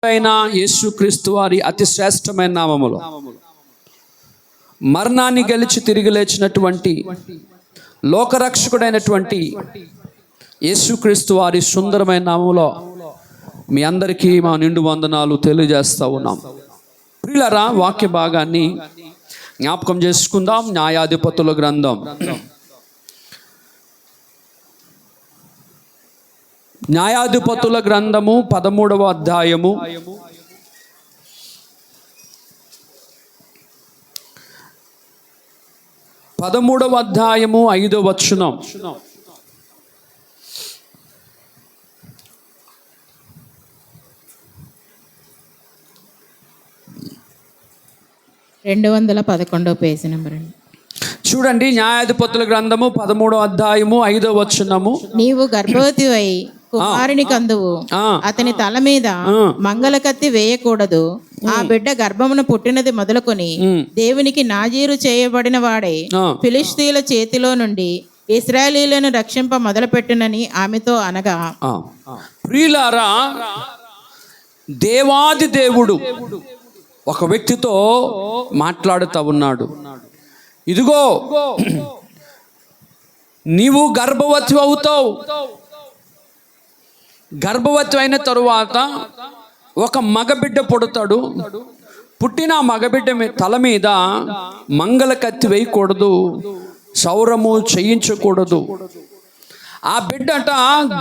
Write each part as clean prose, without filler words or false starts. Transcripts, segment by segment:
అయిన యేసుక్రీస్తు వారి అతి శ్రేష్టమైన నామములో మరణాన్ని గెలిచి తిరిగి లేచినటువంటి లోకరక్షకుడైనటువంటి యేసుక్రీస్తు వారి సుందరమైన నామములో మీ అందరికీ మా నిండు వందనాలు తెలియజేస్తా ఉన్నాం. ప్రియులారా, వాక్య భాగాన్ని జ్ఞాపకం చేసుకుందాం. న్యాయాధిపతుల గ్రంథం న్యాయాధిపతుల గ్రంథము 13వ అధ్యాయము 5వ వచనం. పేజీ నెంబర్ అండి. చూడండి, న్యాయాధిపతుల గ్రంథము 13వ అధ్యాయము 5వ వచనము. నీవు గర్భవతి అయి కుమారుని కందువు, అతని తల మీద మంగళ కత్తి వేయకూడదు. ఆ బిడ్డ గర్భమును పుట్టినది మొదలుకొని దేవునికి నాజీరు చేయబడిన వాడే ఫిలిష్తీయుల చేతిలో నుండి ఇశ్రాయేలీయులను రక్షింప మొదలుపెట్టునని ఆమెతో అనగా, ప్రియులారా, దేవాది దేవుడు ఒక వ్యక్తితో మాట్లాడుతూ ఉన్నాడు. ఇదిగో, నీవు గర్భవతి అవుతావు. గర్భవతి అయిన తరువాత ఒక మగబిడ్డ పుడతాడు. పుట్టిన మగబిడ్డ తల మీద మంగళ కత్తి వేయకూడదు, సౌరము చేయించకూడదు. ఆ బిడ్డట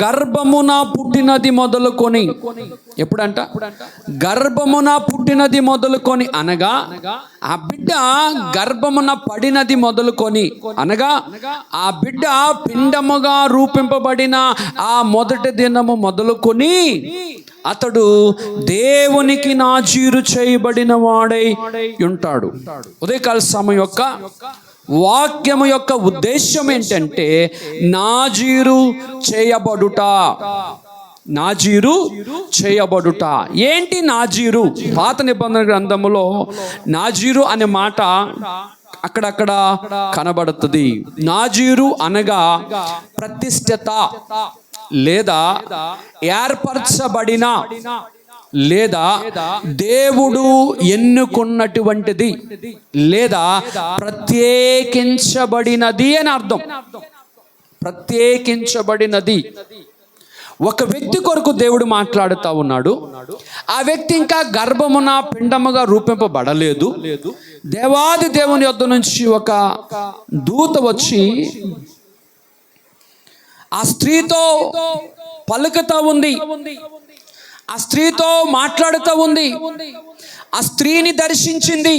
గర్భమున పుట్టినది మొదలుకొని, ఎప్పుడంట? గర్భమున పుట్టినది మొదలుకొని అనగా ఆ బిడ్డ గర్భమున పడినది మొదలుకొని అనగా ఆ బిడ్డ పిండముగా రూపింపబడిన ఆ మొదటి దినము మొదలుకొని అతడు దేవునికి నాజీరు చేయబడిన వాడై ఉంటాడు. ఉదయకాల సమయం యొక్క వాక్యము యొక్క ఉద్దేశం ఏంటంటే నాజీరు చేయబడుట. నాజీరు చేయబడుట ఏంటి? నాజీరు పాత నిబంధన గ్రంథములో నాజీరు అనే మాట అక్కడక్కడ కనబడుతుంది. నాజీరు అనగా ప్రతిష్ఠిత లేదా ఏర్పరచబడిన లేదా దేవుడు ఎన్నుకున్నటువంటిది లేదా ప్రత్యేకించబడినది అని అర్థం. ప్రత్యేకించబడినది. ఒక వ్యక్తి కొరకు దేవుడు మాట్లాడుతూ ఉన్నాడు. ఆ వ్యక్తి ఇంకా గర్భమున పిండముగా రూపింపబడలేదు. దేవాది దేవుని యొద్ద నుంచి ఒక దూత వచ్చి ఆ స్త్రీతో పలుకుతూ ఉంది, ఆ స్త్రీతో మాట్లాడుతూ ఉంది. ఆ స్త్రీని దర్శించింది.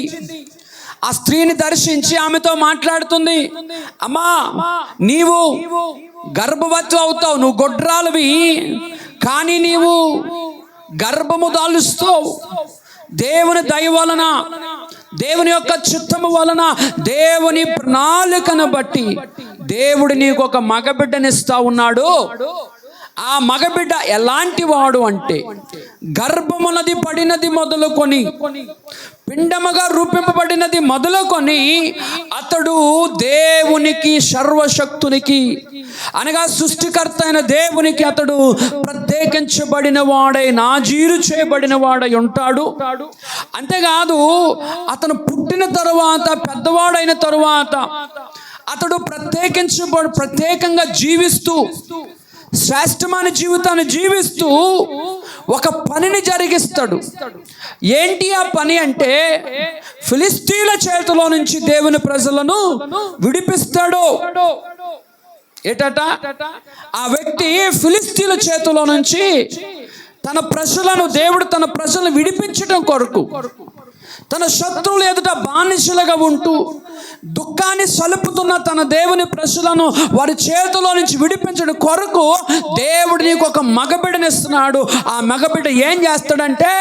ఆ స్త్రీని దర్శించి ఆమెతో మాట్లాడుతుంది. అమ్మా, నీవు గర్భవతి అవుతావు, నువ్వు గొడ్రాలువి, కానీ నీవు గర్భము దాలుస్తావు. దేవుని దయ వలన, దేవుని యొక్క చిత్తము వలన, దేవుని ప్రణాళికను బట్టి దేవుడు నీకు ఒక మగబిడ్డనిస్తా ఉన్నాడు. ఆ మగబిడ్డ ఎలాంటి వాడు అంటే గర్భమునది పడినది మొదలుకొని పిండముగా రూపింపబడినది మొదలుకొని అతడు దేవునికి, సర్వశక్తునికి అనగా సృష్టికర్త అయిన దేవునికి అతడు ప్రత్యేకించబడిన వాడై, నాజీరు చేయబడిన వాడై ఉంటాడు. అంతేకాదు, అతను పుట్టిన తరువాత, పెద్దవాడైన తరువాత అతడు ప్రత్యేకంగా జీవిస్తూ, శ్రేష్టమైన జీవితాన్ని జీవిస్తూ ఒక పనిని జరిగిస్తాడు. ఏంటి ఆ పని అంటే ఫిలిష్తీయుల చేతిలో నుంచి దేవుని ప్రజలను విడిపిస్తాడు. ఏటట? ఆ వ్యక్తి ఫిలిష్తీయుల చేతిలో నుంచి తన ప్రజలను, దేవుడు తన ప్రజలను విడిపించడం కొరకు, తన శత్రువులు ఎదుట బానిసలుగా ఉంటూ దుఃఖాన్ని సలుపుతున్న తన దేవుని ప్రజలను వారి చేతిలో నుంచి విడిపించడం కొరకు దేవుడు నీకు ఒక మగబిడ్డనిస్తున్నాడు. ఆ మగబిడ్డ ఏం చేస్తాడంటే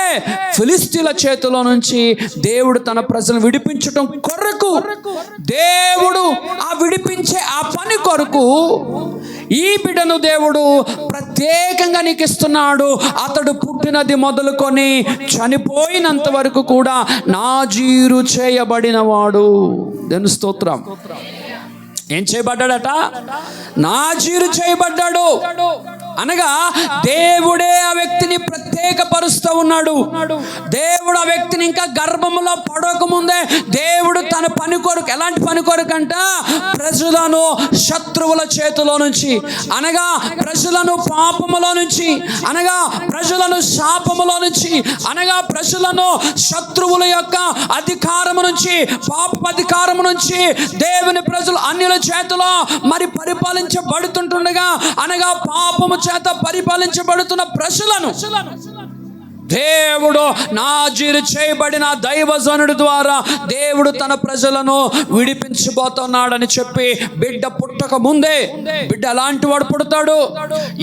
ఫిలిష్తీయుల చేతిలో నుంచి దేవుడు తన ప్రజలను విడిపించడం కొరకు, దేవుడు ఆ విడిపించే ఆ పని కొరకు ఈ బిడ్డను దేవుడు ప్రత్యేకంగా నీకు ఇస్తున్నాడు. అతడు పుట్టినది మొదలుకొని చనిపోయినంత వరకు కూడా నాజీరు చేయబడిన వాడు. దేవుని స్తోత్రం. ఏం చేయబడ్డాడట? నాజీరు చేయబడ్డాడు. అనగా దేవుడే ఆ వ్యక్తిని ప్రత్యేకపరుస్తూ ఉన్నాడు. దేవుడు ఆ వ్యక్తిని ఇంకా గర్భములో పడకముందే దేవుడు తన పని కొరకు, ఎలాంటి పని కొరకు అంట, ప్రజలను శత్రువుల చేతిలో నుంచి, అనగా ప్రజలను పాపములో నుంచి, అనగా ప్రజలను శాపములో నుంచి, అనగా ప్రజలను శత్రువుల యొక్క అధికారము నుంచి, పాప అధికారము నుంచి దేవుని ప్రజలు అన్యుల చేతిలో మరి పరిపాలించబడుతుంటుండగా, అనగా పాపము చేత పరిపాలించబడుతున్న ప్రజలను దేవుడు నాజీరు చేయబడిన దైవజనుడి ద్వారా దేవుడు తన ప్రజలను విడిపించబోతున్నాడని చెప్పి, బిడ్డ పుట్టక ముందే బిడ్డ ఎలాంటి వాడు పుడతాడు,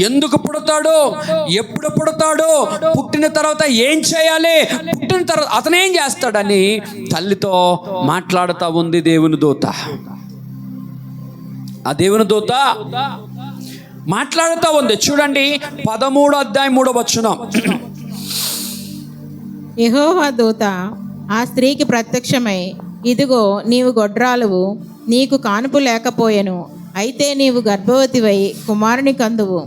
ఎందుకు పుడతాడు, ఎప్పుడు పుడతాడు, పుట్టిన తర్వాత ఏం చేయాలి, పుట్టిన తర్వాత అతను ఏం చేస్తాడని తల్లితో మాట్లాడుతూ ఉంది దేవుని దూత. ఆ దేవుని దూత మాట్లాడుతూ ఉంది. చూడండి 13వ అధ్యాయం 3వ వచనం. యెహోవా దూత ఆ స్త్రీకి ప్రత్యక్షమై, ఇదిగో నీవు గొడ్రాలువు, నీకు కానుపు లేకపోయెను, అయితే నీవు గర్భవతివై కుమారుని కందువు.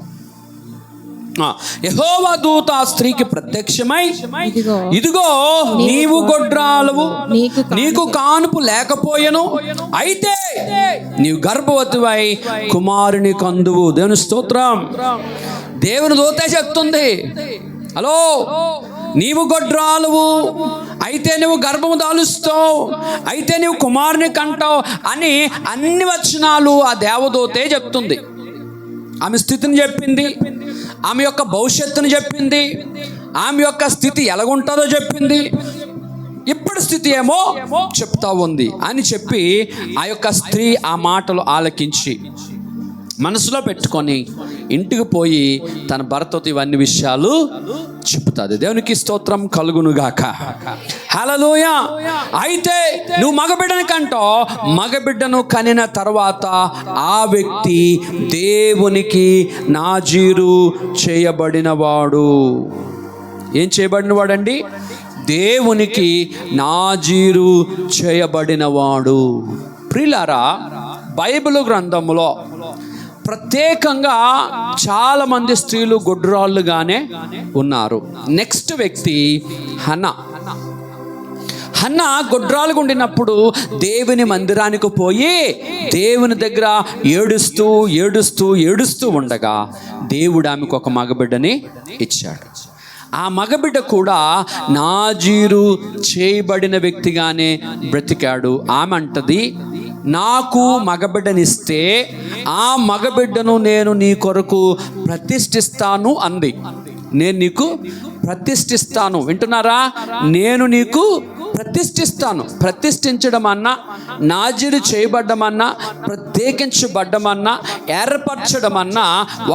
యెహోవా దూత ఆ స్త్రీకి ప్రత్యక్షమై, ఇదిగో నీవు గొడ్రాలువు, నీకు కానుపు లేకపోయెను, అయితే నీవు గర్భవతివై కుమారుని కందువు. దేవుని స్తోత్రం. దేవుని దూతే చెప్తుంది, హలో, నీవు గొడ్రాలువు, అయితే నువ్వు గర్భము దాలుస్తావు, అయితే నువ్వు కుమారుని కంటావు అని అన్ని వచనాలు ఆ దేవదూతే చెప్తుంది. ఆమె స్థితిని చెప్పింది, ఆమె యొక్క భవిష్యత్తును చెప్పింది, ఆమె యొక్క స్థితి ఎలాగుంటుందో చెప్పింది, ఇప్పుడు స్థితి ఏమో చెప్తా ఉంది అని చెప్పి ఆ యొక్క స్త్రీ ఆ మాటలు ఆలకించి మనసులో పెట్టుకొని ఇంటికి పోయి తన భర్తతో ఇవన్నీ విషయాలు చెప్తుంది. దేవునికి స్తోత్రం కలుగునుగాక. హల్లెలూయా. అయితే నువ్వు మగబిడ్డని కంటావు, మగబిడ్డను కనిన తర్వాత ఆ వ్యక్తి దేవునికి నాజీరు చేయబడినవాడు. ఏం చేయబడినవాడండి? దేవునికి నాజీరు చేయబడినవాడు. ప్రియులారా, బైబిల్ గ్రంథంలో ప్రత్యేకంగా చాలామంది స్త్రీలు గొడ్రాళ్ళుగానే ఉన్నారు. నెక్స్ట్ వ్యక్తి హన్నా. హన్నా గొడ్రాలుగా ఉండినప్పుడు దేవుని మందిరానికి పోయి దేవుని దగ్గర ఏడుస్తూ ఏడుస్తూ ఏడుస్తూ ఉండగా దేవుడు ఆమెకు ఒక మగబిడ్డని ఇచ్చాడు. ఆ మగబిడ్డ కూడా నాజీరు చేయబడిన వ్యక్తిగానే బ్రతికాడు. ఆమె అంటది, నాకు మగబిడ్డనిస్తే ఆ మగబిడ్డను నేను నీ కొరకు ప్రతిష్ఠిస్తాను అంది. నేను నీకు ప్రతిష్ఠిస్తాను. వింటున్నారా? నేను నీకు ప్రతిష్ఠిస్తాను. ప్రతిష్ఠించడం అన్నా, నాజీరు చేయబడ్డమన్నా, ప్రత్యేకించబడ్డమన్నా, ఏర్పరచడం అన్నా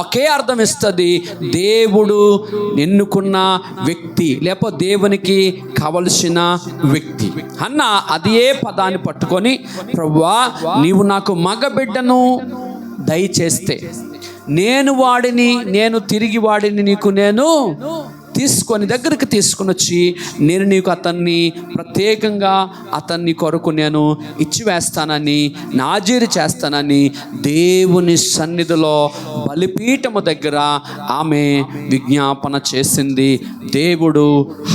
ఒకే అర్థం ఇస్తుంది. దేవుడు ఎన్నుకున్న వ్యక్తి, లేకపోతే దేవునికి కావలసిన వ్యక్తి. అన్న అదే పదాన్ని పట్టుకొని, ప్రభువా నీవు నాకు మగబిడ్డను దయచేస్తే నేను తిరిగి వాడిని నీకు నేను దగ్గరికి తీసుకొని వచ్చి నేను నీకు అతన్ని ప్రత్యేకంగా అతన్ని కొరకు నేను ఇచ్చివేస్తానని, నాజీరు చేస్తానని దేవుని సన్నిధిలో బలిపీఠము దగ్గర ఆమె విజ్ఞాపన చేసింది. దేవుడు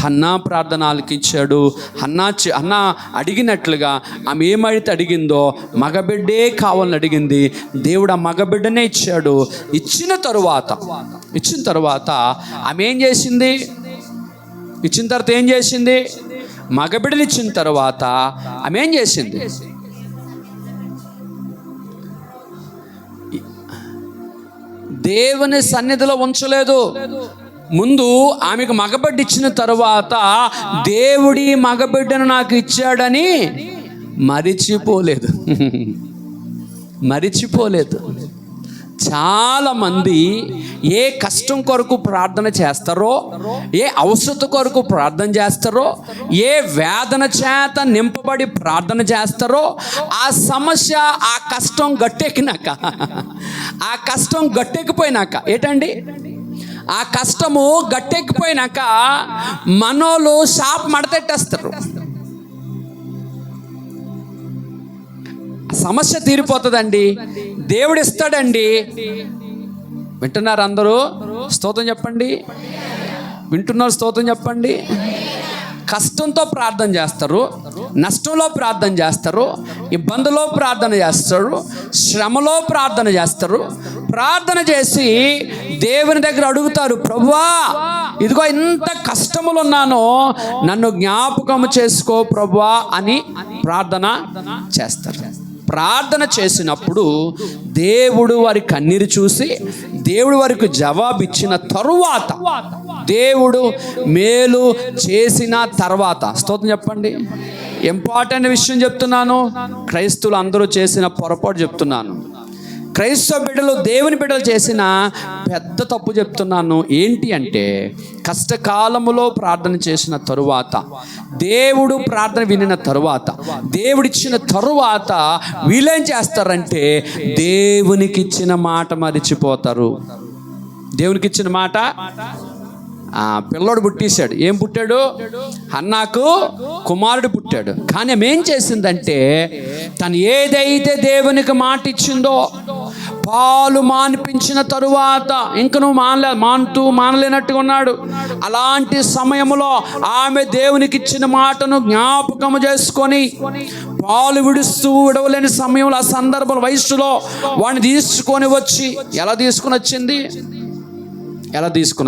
హన్నా ప్రార్థన ఆలకించాడు. హన్నా అడిగినట్లుగా ఆమె ఏమైతే అడిగిందో మగబిడ్డే కావాలని అడిగింది. దేవుడు ఆ మగబిడ్డనే ఇచ్చాడు. ఇచ్చిన తరువాత ఆమె ఏం చేసింది? ఇచ్చిన తర్వాత ఏం చేసింది? మగబిడ్డని ఇచ్చిన తర్వాత ఆమె ఏం చేసింది? దేవుని సన్నిధిలో ఉంచలేదు. ముందు ఆమెకు మగబిడ్డ ఇచ్చిన తర్వాత దేవుడి మగబిడ్డను నాకు ఇచ్చాడని మరిచిపోలేదు. చాలామంది ఏ కష్టం కొరకు ప్రార్థన చేస్తారో, ఏ అవసరత కొరకు ప్రార్థన చేస్తారో, ఏ వేదన చేత నింపబడి ప్రార్థన చేస్తారో, ఆ సమస్య, ఆ కష్టం గట్టెక్కిపోయినాక ఏంటండి, ఆ కష్టము గట్టెక్కిపోయినాక మనోళ్ళు షాప్ మడతెట్టేస్తారు. సమస్య తీరిపోతుందండి, దేవుడు ఇస్తాడండి, వింటున్నారు అందరూ? స్తోత్రం చెప్పండి. వింటున్నారు? స్తోత్రం చెప్పండి. కష్టంతో ప్రార్థన చేస్తారు, నష్టంలో ప్రార్థన చేస్తారు, ఇబ్బందులో ప్రార్థన చేస్తారు, శ్రమలో ప్రార్థన చేస్తారు. ప్రార్థన చేసి దేవుని దగ్గర అడుగుతారు, ప్రభువా ఇదిగో ఇంత కష్టములు ఉన్నాను, నన్ను జ్ఞాపకం చేసుకో ప్రభువా అని ప్రార్థన చేస్తారు. ప్రార్థన చేసినప్పుడు దేవుడు వారి కన్నీరు చూసి దేవుడు వారికి జవాబు ఇచ్చిన తరువాత, దేవుడు మేలు చేసిన తర్వాత, స్తోత్రం చెప్పండి. ఇంపార్టెంట్ విషయం చెప్తున్నాను, క్రైస్తవులు అందరూ చేసిన పొరపాటు చెప్తున్నాను. క్రైస్తవ బిడ్డలు, దేవుని బిడ్డలు చేసిన పెద్ద తప్పు చెప్తున్నాను. ఏంటి అంటే, కష్టకాలములో ప్రార్థన చేసిన తరువాత, దేవుడు ప్రార్థన వినిన తరువాత, దేవుడిచ్చిన తరువాత వీళ్ళేం చేస్తారంటే దేవునికి ఇచ్చిన మాట మరిచిపోతారు. దేవునికి ఇచ్చిన మాట, పిల్లోడు పుట్టేశాడు. ఏం పుట్టాడు? హన్నాకు కుమారుడు పుట్టాడు. కానీ ఆమె ఏం చేసిందంటే, తను ఏదైతే దేవునికి మాట ఇచ్చిందో, పాలు మానిపించిన తరువాత ఇంక నువ్వు మానలేనట్టుగా ఉన్నాడు. అలాంటి సమయంలో ఆమె దేవునికి ఇచ్చిన మాటను జ్ఞాపకం చేసుకొని పాలు విడవలేని సమయంలో, ఆ సందర్భంలో, వయస్సులో వాడిని తీసుకొని వచ్చి, ఎలా తీసుకుని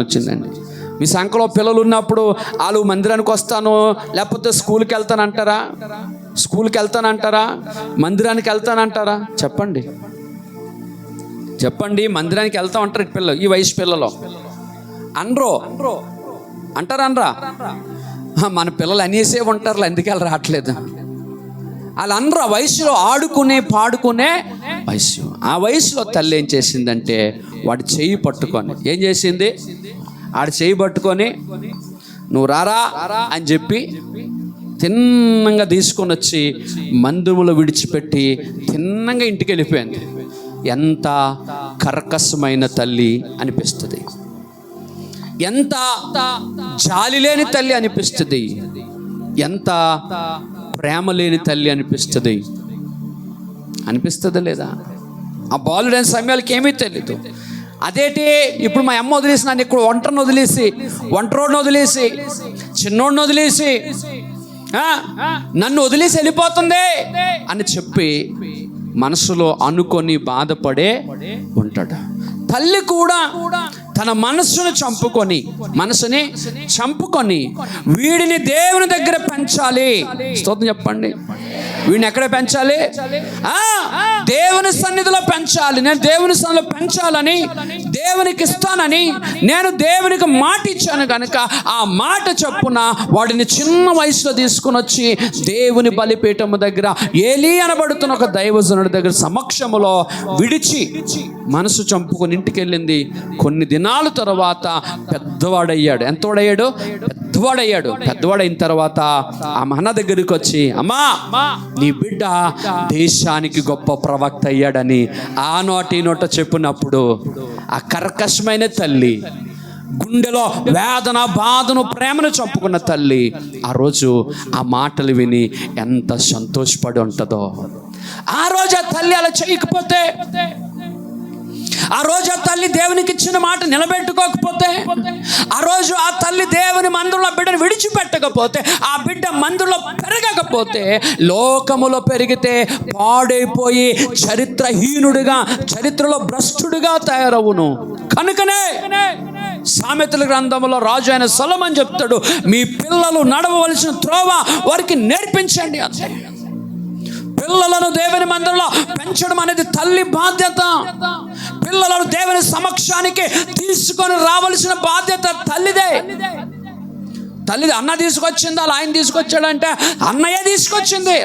వచ్చిందండి? మీ సంఖ్యలో పిల్లలు ఉన్నప్పుడు వాళ్ళు మందిరానికి వస్తాను, లేకపోతే స్కూల్కి వెళ్తానంటారా? మందిరానికి వెళ్తానంటారా? చెప్పండి. మందిరానికి వెళ్తాం అంటారు పిల్లలు, ఈ వయసు పిల్లలు అనరా? మన పిల్లలు అనేసే ఉంటారు, ఎందుకు వాళ్ళు రావట్లేదు? వాళ్ళు అనరు. ఆ వయసులో పాడుకునే వయసు. ఆ వయసులో తల్లి ఏం చేసిందంటే, వాడి చెయ్యి పట్టుకొని ఏం చేసింది? ఆడ చెయ్యి పట్టుకొని నువ్వు రారా అని చెప్పి తిన్నంగా తీసుకొని వచ్చి మందిరంలో విడిచిపెట్టి తిన్నంగా ఇంటికి వెళ్ళిపోయింది. ఎంత కర్కశమైన తల్లి అనిపిస్తుంది, ఎంత జాలి లేని తల్లి అనిపిస్తుంది, ఎంత ప్రేమ లేని తల్లి అనిపిస్తుందా లేదా? ఆ బాలుడైన సమయాలకి ఏమీ తెలియదు. అదేంటి, ఇప్పుడు మా అమ్మ వదిలేసి నన్ను ఇక్కడ ఒంటరిని వదిలేసి చిన్నోడిని వదిలేసి నన్ను వదిలేసి వెళ్ళిపోతుంది అని చెప్పి మనసులో అనుకొని బాధపడే ఉంటాడు. తల్లి కూడా తన మనసుని చంపుకొని వీడిని దేవుని దగ్గర పెంచాలి. స్తోత్రం చెప్పండి. వీడిని ఎక్కడ పెంచాలి? దేవుని సన్నిధిలో పెంచాలి. నేను దేవుని సన్నిధిలో పెంచాలని, దేవునికి ఇస్తానని నేను దేవునికి మాట ఇచ్చాను కనుక ఆ మాట చొప్పున వాడిని చిన్న వయసులో తీసుకుని వచ్చి దేవుని బలిపీఠము దగ్గర ఏలీ అనబడుతున్న ఒక దైవజనుడి దగ్గర సమక్షములో విడిచి మనసు చంపుకొని ఇంటికి వెళ్ళింది. కొన్ని దినాల తర్వాత పెద్దవాడయ్యాడు. ఎంతవాడయ్యాడు? పెద్దవాడైన తర్వాత ఆ మన దగ్గరికి వచ్చి, అమ్మా నీ బిడ్డ దేశానికి గొప్ప ప్రవక్త అయ్యాడని ఆ నోట చెప్పినప్పుడు ఆ కర్కశమైన తల్లి, గుండెలో వేదన, బాధను, ప్రేమను చంపుకున్న తల్లి ఆ రోజు ఆ మాటలు విని ఎంత సంతోషపడి ఉంటుందో. ఆ రోజు ఆ తల్లి అలా చేయకపోతే, ఆ రోజు ఆ తల్లి దేవునికి ఇచ్చిన మాట నిలబెట్టుకోకపోతే, ఆ రోజు ఆ తల్లి దేవుని మందిరంలో బిడ్డను విడిచిపెట్టకపోతే, ఆ బిడ్డ మందిరంలో పెరగకపోతే, లోకములో పెరిగితే పాడైపోయి చరిత్రహీనుడిగా, చరిత్రలో భ్రష్టుడిగా తయారవును. కనుకనే సామెతల గ్రంథంలో రాజు అయిన సొలొమోను చెప్తాడు, మీ పిల్లలు నడవవలసిన త్రోవ వారికి నేర్పించండి అంతే. పిల్లలను దేవుని మందిరంలో పెంచడం అనేది తల్లి బాధ్యత. పిల్లలను దేవుని సమక్షానికి తీసుకొని రావాల్సిన బాధ్యత తల్లిదే. అన్న తీసుకొచ్చింది, అలా ఆయన తీసుకొచ్చాడంటే అన్నయ్య తీసుకొచ్చింది.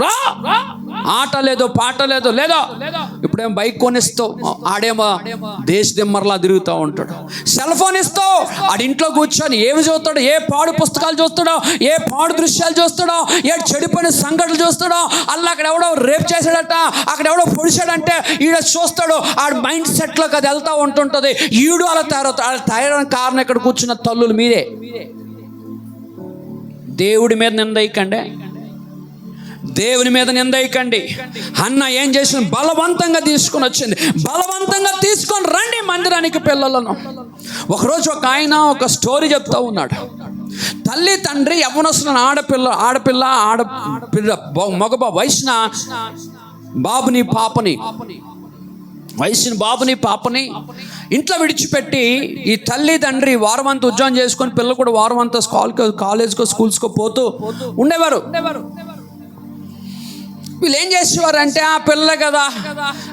రా, ఆట లేదు, పాట లేదు. ఇప్పుడేమో బైక్ కొనిస్తావు, ఆడేమో దేశ దిమ్మర్లా తిరుగుతూ ఉంటాడు. సెల్ ఫోన్ ఇస్తావు, ఆడింట్లో కూర్చొని ఏమి చూస్తాడో, ఏ పాడు పుస్తకాలు చూస్తాడో, ఏ పాడు దృశ్యాలు చూస్తాడో, ఏ చెడిపోయిన సంఘటనలు చూస్తాడో. అలా అక్కడ ఎవడో రేప్ చేశాడట, అక్కడ ఎవడో పొడిచాడంటే ఈడ చూస్తాడు. ఆడ మైండ్ సెట్లోకి అది వెళ్తూ ఉంటుంటుంది. ఈడు అలా తయారవుతాడు. అలా తయారైన కారణం ఇక్కడ కూర్చున్న తల్లులు మీరే. దేవుడి మీద నిందయ్యకండి. దేవుని మీద నిందయకండి. హన్న ఏం చేసింది? బలవంతంగా తీసుకొని వచ్చింది. బలవంతంగా తీసుకొని రండి మందిరానికి పిల్లలను. ఒకరోజు ఒక ఆయన ఒక స్టోరీ చెప్తా ఉన్నాడు. తల్లి తండ్రి యవ్వనస్తున్న ఆడపిల్ల మగ వయసున బాబుని ఇంట్లో విడిచిపెట్టి ఈ తల్లి తండ్రి వారమంతా ఉద్యోగం చేసుకొని పిల్లలు కూడా వారమంతా కాలేజ్కో స్కూల్స్కో పోతూ ఉండేవారు. వీళ్ళు ఏం చేసేవారంటే ఆ పిల్లలే కదా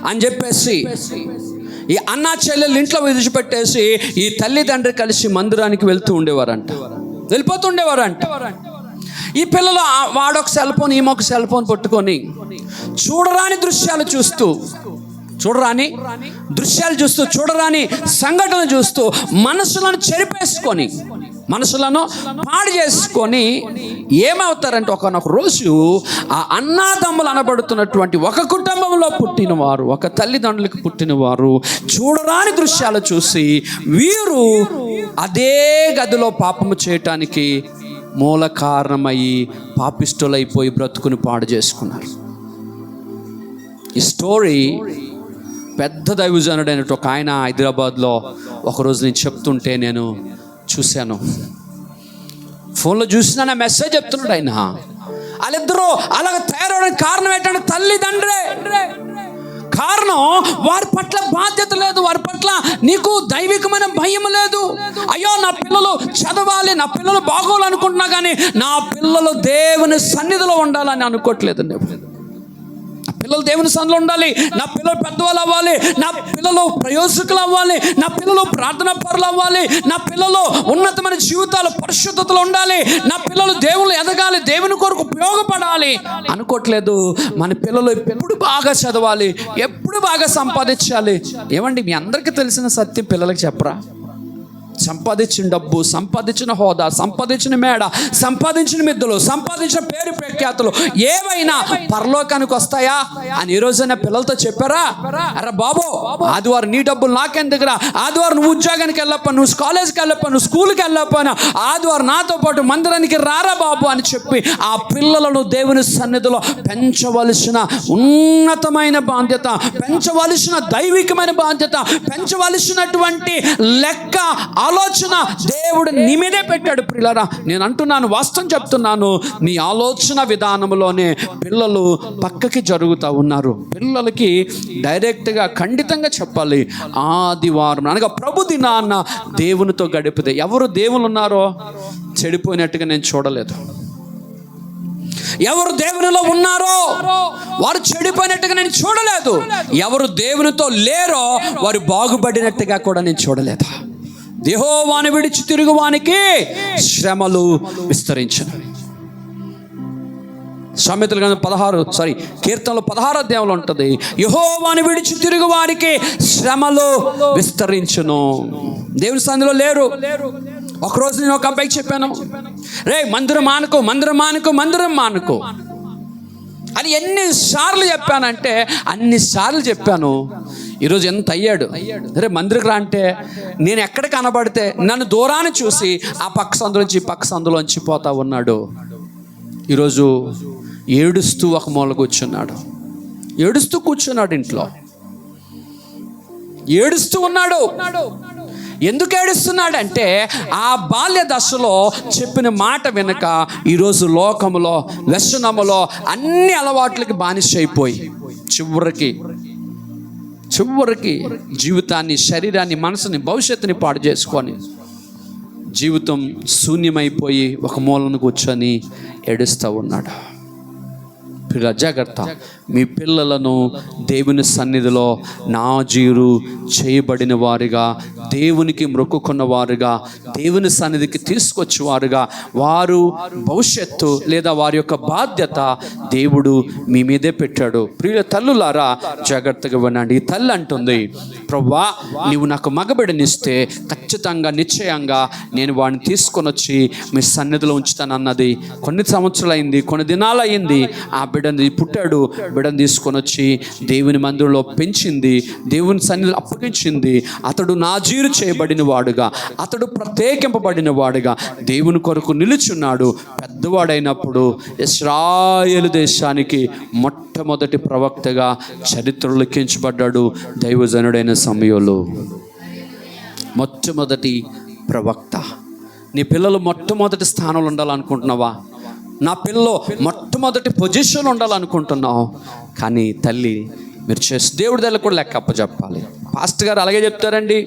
అని చెప్పేసి ఈ అన్న చెల్లెలు ఇంట్లో విడిచిపెట్టేసి ఈ తల్లిదండ్రి కలిసి మందిరానికి వెళ్ళిపోతుండేవారంట. ఈ పిల్లలు వాడొక సెల్ ఫోన్ ఈమె సెల్ ఫోన్ పట్టుకొని చూడరాని దృశ్యాలు చూస్తూ చూడరాని సంఘటనలు చూస్తూ మనసులను చెరిపేసుకొని మనసులను పాడు చేసుకొని ఏమవుతారంటే ఒకనొక రోజు ఆ అన్నాతమ్ములు అనబడుతున్నటువంటి ఒక కుటుంబంలో పుట్టినవారు, ఒక తల్లిదండ్రులకు పుట్టినవారు చూడరాని దృశ్యాలు చూసి వీరు అదే గదిలో పాపము చేయటానికి మూల కారణమయ్యి పాపిష్టులైపోయి బ్రతుకుని పాడు చేసుకున్నారు. ఈ స్టోరీ పెద్ద దైవజనుడైన ఒక ఆయన హైదరాబాద్లో ఒకరోజు నేను చెప్తుంటే నేను చూశాను. ఫోన్లో చూసినా నా మెసేజ్ చెప్తున్నాడు ఆయన. వాళ్ళిద్దరూ అలాగ తయారవడానికి కారణం ఏంటంటే తల్లిదండ్రే. కారణం వారి పట్ల బాధ్యత లేదు, వారి పట్ల నీకు దైవికమైన భయం లేదు. అయ్యో నా పిల్లలు చదవాలి, నా పిల్లలు బాగోవాలనుకుంటున్నా కానీ నా పిల్లలు దేవుని సన్నిధిలో ఉండాలని అనుకోవట్లేదు. నా పిల్లలు దేవుని సన్నిధిలో ఉండాలి, నా పిల్లలు పెద్దవాళ్ళు అవ్వాలి, నా పిల్లలు ప్రయోజకులు అవ్వాలి, నా పిల్లలు ప్రార్థనా పరులు అవ్వాలి, నా పిల్లలు ఉన్నతమైన జీవితాలు పరిశుద్ధతలో ఉండాలి, నా పిల్లలు దేవుళ్ళు ఎదగాలి, దేవుని కొరకు ఉపయోగపడాలి అనుకోవట్లేదు. మన పిల్లలు ఎప్పుడు బాగా చదవాలి, ఎప్పుడు బాగా సంపాదించాలి. ఏమండి మీ అందరికీ తెలిసిన సత్యం పిల్లలకి చెప్పరా? సంపాదించిన డబ్బు, సంపాదించిన హోదా, సంపాదించిన మేడ, సంపాదించిన మిద్దులు, సంపాదించిన పేరు ప్రఖ్యాతులు ఏవైనా పరలోకానికి వస్తాయా అని ఈ రోజైనా పిల్లలతో చెప్పారా? అరే బాబు, ఆదివారం నీ డబ్బులు నాకెందుకురా, ఆదివారం నువ్వు ఉద్యోగానికి వెళ్ళప్ప, నువ్వు కాలేజీకి వెళ్ళప్ప, నువ్వు స్కూల్కి వెళ్ళకపోయినా ఆదివారం నాతో పాటు మందిరానికి రారా బాబు అని చెప్పి ఆ పిల్లలను దేవుని సన్నిధిలో పెంచవలసిన ఉన్నతమైన బాధ్యత, పెంచవలసిన దైవికమైన బాధ్యత, పెంచవలసినటువంటి లెక్క ఆలోచన దేవుడు నీ మీదే పెట్టాడు. ప్రియులారా, నేను అంటున్నాను, వాస్తవం చెప్తున్నాను, నీ ఆలోచన విధానంలోనే పిల్లలు పక్కకి జరుగుతూ ఉన్నారు. పిల్లలకి డైరెక్ట్గా ఖండితంగా చెప్పాలి, ఆదివారం అనగా ప్రభు దినాన్న దేవునితో గడిపితే. ఎవరు దేవులు ఉన్నారో చెడిపోయినట్టుగా నేను చూడలేదు. ఎవరు దేవునిలో ఉన్నారో వారు చెడిపోయినట్టుగా నేను చూడలేదు. ఎవరు దేవునితో లేరో వారు బాగుపడినట్టుగా కూడా నేను చూడలేదు. యెహోవాను విడిచి తిరుగువానికి శ్రమలు విస్తరించును. సామెతల గ్రంథం కీర్తనలు 16వ అధ్యాయంలో ఉంటుంది, యెహోవాను విడిచి తిరుగు వారికి శ్రమలు విస్తరించును. దేవుని సన్నిధిలో లేరు. ఒకరోజు నేను ఒక అబ్బాయికి చెప్పాను, రే మందిరం మానుకో అని ఎన్నిసార్లు చెప్పానంటే అన్నిసార్లు చెప్పాను. ఈరోజు ఎంత అయ్యాడు, అరే మందిరికి రా అంటే నేను ఎక్కడ కనబడితే నన్ను దూరాన్ని చూసి ఆ పక్క సందులోంచి పోతా ఉన్నాడు. ఈరోజు ఏడుస్తూ ఒక మూల కూర్చున్నాడు, ఇంట్లో ఏడుస్తూ ఉన్నాడు. ఎందుకు ఏడుస్తున్నాడంటే ఆ బాల్య దశలో చెప్పిన మాట వెనుక ఈరోజు లోకములో, వ్యసనములో అన్ని అలవాట్లకి బానిస అయిపోయి చివరికి జీవితాన్ని, శరీరాన్ని, మనసుని, భవిష్యత్తుని పాడు చేసుకొని జీవితం శూన్యమైపోయి ఒక మూలను కూర్చొని ఏడుస్తూ ఉన్నాడు. జాగ్రత్త, మీ పిల్లలను దేవుని సన్నిధిలో నాజీరు చేయబడిన వారుగా, దేవునికి మొక్కుకున్న వారుగా, దేవుని సన్నిధికి తీసుకొచ్చేవారుగా, వారు భవిష్యత్తు లేదా వారి యొక్క బాధ్యత దేవుడు మీ మీదే పెట్టాడు. ప్రియ తల్లులారా జాగ్రత్తగా వినండి. ఈ తల్లి అంటుంది, ప్రభువా నీవు నాకు మగబిడ్డనిస్తే ఖచ్చితంగా నిశ్చయంగా నేను వాడిని తీసుకొని వచ్చి మీ సన్నిధిలో ఉంచుతానన్నది. కొన్ని సంవత్సరాలు అయింది, కొన్ని దినాలు అయింది. ఆ బిడ్డని పుట్టాడు. బిడ్డను తీసుకొని వచ్చి దేవుని మందిరంలో పెంచింది, దేవుని సన్నిధిలో అప్పగించింది. అతడు నాజీరు చేయబడిన వాడుగా, అతడు ప్రత్యేకింపబడిన వాడుగా దేవుని కొరకు నిలుచున్నాడు. పెద్దవాడైనప్పుడు ఇశ్రాయేలు దేశానికి మొట్టమొదటి ప్రవక్తగా చరిత్రలో లిఖించబడ్డాడు. దైవజనుడైన సమయంలో మొట్టమొదటి ప్రవక్త. నీ పిల్లలు మొట్టమొదటి స్థానంలో ఉండాలనుకుంటున్నావా? నా పిల్లలు మొట్టమొదటి పొజిషన్ ఉండాలనుకుంటున్నావు. కానీ తల్లి మీరు చేసి దేవుడి దగ్గర కూడా లెక్క అప్పచెప్పాలి. పాస్టర్ గారు అలాగే చెప్తారండి,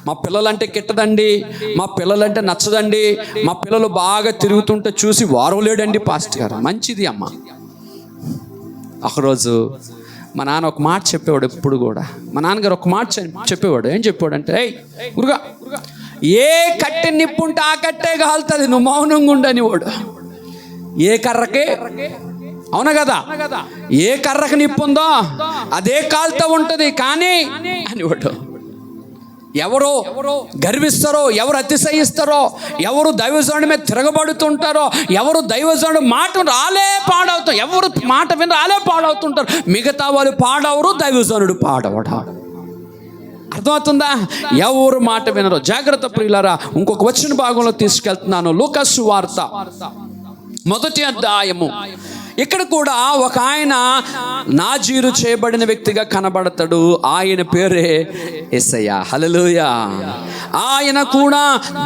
మా పిల్లలంటే కిట్టదండి, మా పిల్లలంటే నచ్చదండి, మా పిల్లలు బాగా తిరుగుతుంటే చూసి వారవలేడండి పాస్టర్ గారు. మంచిది అమ్మ. ఒకరోజు మా నాన్న ఒక మాట చెప్పేవాడు. ఎప్పుడు కూడా మా నాన్నగారు ఒక మాట చెప్పేవాడు. ఏం చెప్పేవాడు అంటే, గురుగా ఏ కట్టె నిప్పుంటే ఆ కట్టే కాలుతుంది, నువ్వు మౌనంగా ఉండనివాడు. ఏ కర్రకే, అవునా కదా, ఏ కర్రకు నిప్పు ఉందో అదే కాలుతూ ఉంటుంది కానీ అనివాడు. ఎవరు గర్విస్తారో, ఎవరు అతిశయిస్తారో, ఎవరు దైవజనుడి మీద తిరగబడుతుంటారో, ఎవరు దైవజనుడు మాట రాలే పాడవుతారు, ఎవరు మాట విన రాలే పాడవుతుంటారు. మిగతా వాళ్ళు పాడవరు, దైవజనుడు పాడవడా. అర్థమవుతుందా? ఎవరు మాట వినరు. జాగ్రత్త ప్రియులారా. ఇంకొక వచ్చిన భాగంలో తీసుకెళ్తున్నాను. లూకా సువార్త 1వ అధ్యాయము. ఇక్కడ కూడా ఒక ఆయన నాజీరు చేయబడిన వ్యక్తిగా కనబడతాడు. ఆయన పేరే యేసయ్య. హల్లెలూయా. ఆయన కూడా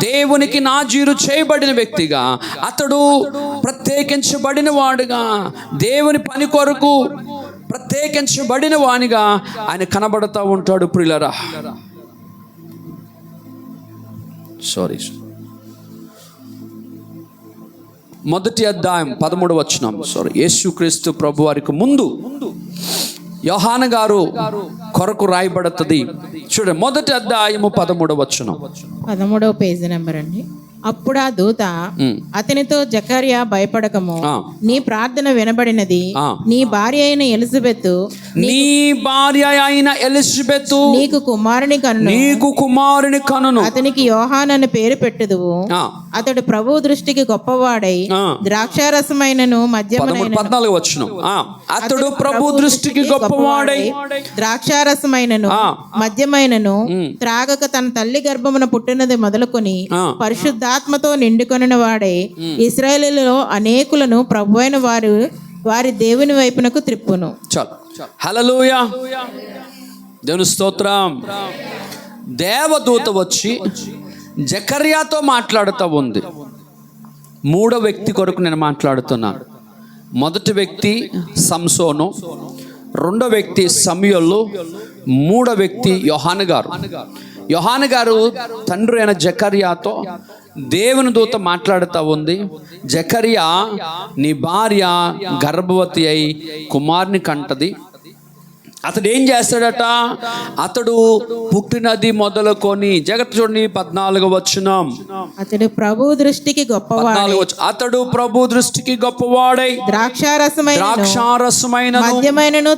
దేవునికి నాజీరు చేయబడిన వ్యక్తిగా, అతడు ప్రత్యేకించబడిన వాడుగా, దేవుని పని కొరకు ప్రత్యేకించబడిన వానిగా ఆయన కనబడుతూ ఉంటాడు. ప్రియులారా, సారీ, 1వ అధ్యాయం 13వ వచనం. యేసుక్రీస్తు ప్రభు వారికి ముందు యోహాను గారు కొరకు రాయబడుతుంది. చూడండి, 1వ అధ్యాయము 13వ వచనం, 13వ పేజీ నెంబర్ అండి. అప్పుడు ఆ దూత అతనితో, జకర్యా భయపడకము, నీ ప్రార్థన వినబడినది, నీ భార్య అయిన ఎలిజబెత్ నీకు కుమారుని కనును, అతనికి యోహాను అని పేరు పెట్టుదువు. అతడు ప్రభు దృష్టికి గొప్పవాడై ద్రాక్షారసమైనను అతడు ప్రభు దృష్టికి గొప్పవాడై ద్రాక్షారసమైనను మద్యమైనను త్రాగక తన తల్లి గర్భమున పుట్టినది మొదలుకొని పరిశుద్ధాత్మతో నిండుకొనిన వాడై ఇశ్రాయేలులో అనేకులను ప్రభువైన వారి దేవుని వైపునకు త్రిప్పును. చాలు. హల్లెలూయా. దేవుని స్తోత్రం. దేవదూత వచ్చి జకర్యాతో మాట్లాడుతూ ఉంది. 3వ వ్యక్తి కొరకు నేను మాట్లాడుతున్నాను. మొదటి వ్యక్తి సంసోను, 2వ వ్యక్తి సమూయేలు, 3వ వ్యక్తి యోహాను గారు. యోహాను గారు తండ్రి అయిన జకర్యాతో దేవుని దూత మాట్లాడుతూ ఉంది. జకర్యా, నీ భార్య గర్భవతి అయి కుమారుని కంటది. అతడు ఏం చేస్తాడట? అతడు పుట్టినది మొదలుకొని, జగత్ చూడండి 14వ వచనం, అతడు ప్రభు దృష్టికి గొప్పవాడై, అతడు ప్రభు దృష్టికి గొప్పవాడై ద్రాక్షారసమైన మద్యమైనను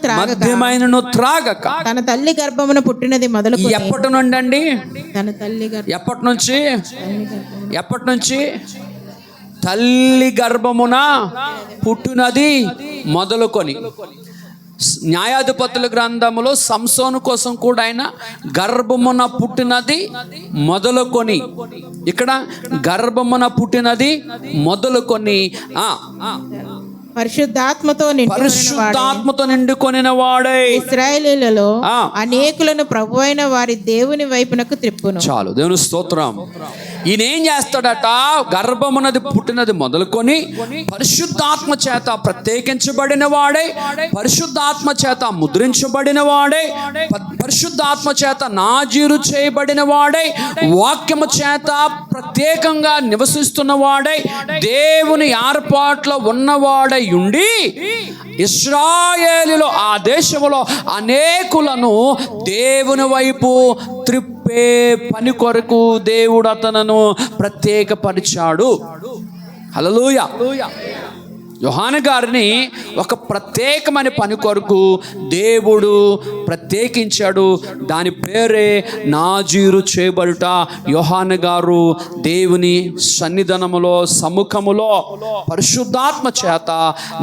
త్రాగక తన తల్లి గర్భమున పుట్టినది మొదలుకొని. ఎప్పటి నుండి అండి? తన తల్లి ఎప్పటి నుంచి? తల్లి గర్భమున పుట్టినది మొదలుకొని. న్యాయాధిపతుల గ్రంథములో సంసోను కోసం కూడా ఆయన గర్భమున పుట్టినది మొదలుకొని, ఇక్కడ గర్భమున పుట్టినది మొదలుకొని పరిశుద్ధాత్మతో నిండుకొనిన వాడై ఇశ్రాయేలీయులలో అనేకులను ప్రభువైన వారి దేవుని వైపునకు త్రిప్పును. చాలు. దేవుని స్తోత్రం. ఈయన ఏం చేస్తాడట? గర్భమునది పుట్టినది మొదలుకొని పరిశుద్ధాత్మ చేత ప్రత్యేకించబడిన వాడై, పరిశుద్ధాత్మ చేత ముద్రించబడిన వాడై, పరిశుద్ధాత్మ చేత నాజీరు చేయబడిన వాడై, వాక్యము చేత ప్రత్యేకంగా నివసిస్తున్న వాడై, దేవుని ఏర్పాట్లో ఉన్నవాడై ఉండి ఇశ్రాయేలులో ఆ దేశంలో అనేకులను దేవుని వైపు త్రిప్పే పని కొరకు దేవుడు అతనను ప్రత్యేకపరిచాడు. హల్లెలూయా. యోహాను గారిని ఒక ప్రత్యేకమైన పని కొరకు దేవుడు ప్రత్యేకించాడు. దాని పేరే నాజీరు చేయబడుట. యోహాను గారు దేవుని సన్నిధానములో, సముఖములో పరిశుద్ధాత్మ చేత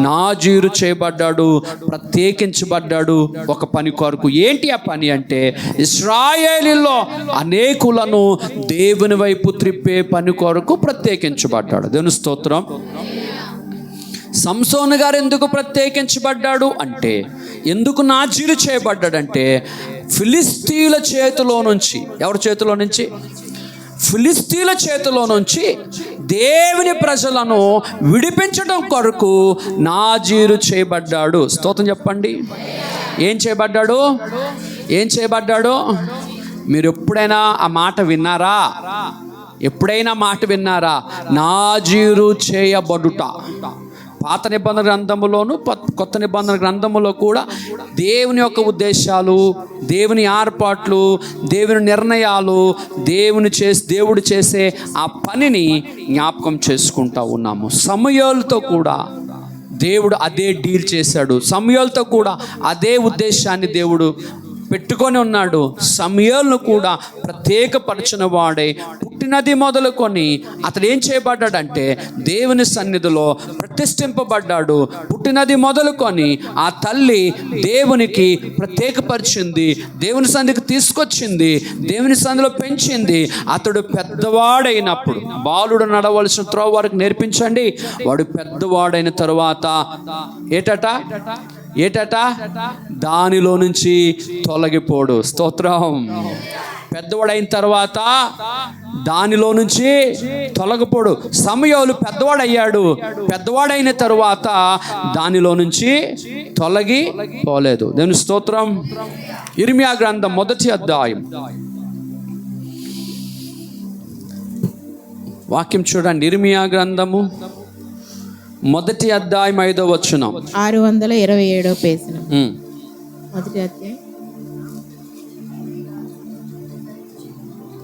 నాజీరు చేయబడ్డాడు, ప్రత్యేకించబడ్డాడు ఒక పని కొరకు. ఏంటి ఆ పని అంటే, ఇశ్రాయేలీలో అనేకులను దేవుని వైపు త్రిప్పే పని కొరకు ప్రత్యేకించబడ్డాడు. దేవుని స్తోత్రం. సంసోను గారు ఎందుకు ప్రత్యేకించబడ్డాడు అంటే, ఎందుకు నాజీరు చేయబడ్డాడంటే, ఫిలిస్తీయుల చేతిలో నుంచి, ఎవరి చేతిలో నుంచి? ఫిలిస్తీయుల చేతిలో నుంచి దేవుని ప్రజలను విడిపించడం కొరకు నాజీరు చేయబడ్డాడు. స్తోత్రం చెప్పండి. ఏం చేయబడ్డాడు? ఏం చేయబడ్డాడు? మీరు ఎప్పుడైనా ఆ మాట విన్నారా? ఎప్పుడైనా మాట విన్నారా? నాజీరు చేయబడుట. పాత నిబంధన గ్రంథములోను కొత్త నిబంధన గ్రంథములో కూడా దేవుని యొక్క ఉద్దేశాలు, దేవుని ఏర్పాట్లు, దేవుని నిర్ణయాలు, దేవుడు చేసే ఆ పనిని జ్ఞాపకం చేసుకుంటా ఉన్నాము. సమూయేలుతో కూడా దేవుడు అదే డీల్ చేశాడు. సమూయేలుతో కూడా అదే ఉద్దేశాన్ని దేవుడు పెట్టుకొని ఉన్నాడు. సమూయేలును కూడా ప్రత్యేకపరచిన వాడే పుట్టినది మొదలుకొని అతడు ఏం చేయబడ్డాడంటే, దేవుని సన్నిధిలో ప్రతిష్ఠింపబడ్డాడు. పుట్టినది మొదలుకొని ఆ తల్లి దేవునికి ప్రత్యేకపరిచింది, దేవుని సన్నిధికి తీసుకొచ్చింది, దేవుని సన్నిధిలో పెంచింది. అతడు పెద్దవాడైనప్పుడు, బాలుడు నడవలసిన త్రోవ వారికి నేర్పించండి. వాడు పెద్దవాడైన తరువాత ఏటట దానిలో నుంచి తొలగిపోడు. స్తోత్రం. పెద్దవాడైన తర్వాత దానిలో నుంచి తొలగిపోడు. సమూయేలు పెద్దవాడయ్యాడు. పెద్దవాడైన తరువాత దానిలో నుంచి తొలగిపోలేదు. దేవుని స్తోత్రం. ఇర్మియా గ్రంథం 1వ అధ్యాయం వాక్యం చూడండి. ఇర్మియా గ్రంథము 1వ అధ్యాయం 5వ వచనం. 627వ పేజీ. 1వ అధ్యాయం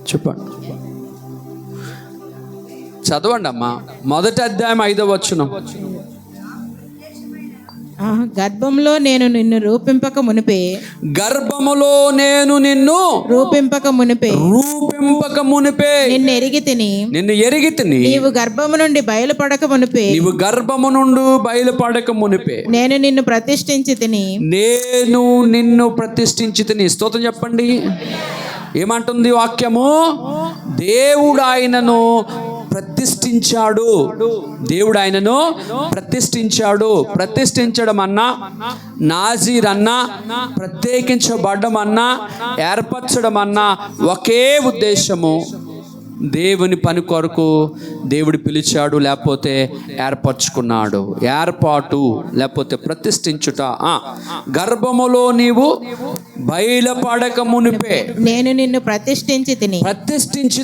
చెప్పండి, చదవండి అమ్మా. 1వ అధ్యాయం 5వ వచనం. గర్భంలో నేను నిన్ను రూపింపక మునిపే, గర్భములో నేను నిన్ను రూపింపక మునిపే నిన్ను ఎరిగి తిని నీవు గర్భము నుండి బయలుపడక మునిపే నేను నిన్ను ప్రతిష్ఠించి తిని. స్తోత్రం చెప్పండి. ఏమంటుంది వాక్యము? దేవుడు ఆయనను ప్రతిష్ఠించాడు. దేవుడు ఆయనను ప్రతిష్ఠించాడు. ప్రతిష్ఠించడం అన్నా, నాజీర్ అన్నా, ప్రత్యేకించబడ్డం అన్నా, ఏర్పరచడం అన్నా ఒకే ఉద్దేశము. దేవుని పని కొరకు దేవుడు పిలిచాడు, లేకపోతే ఏర్పరచుకున్నాడు. ఏర్పాటు లేకపోతే ప్రతిష్ఠించుట. గర్భములో నీవు బయలుపడక మునిపే నేను నిన్ను ప్రతిష్ఠించి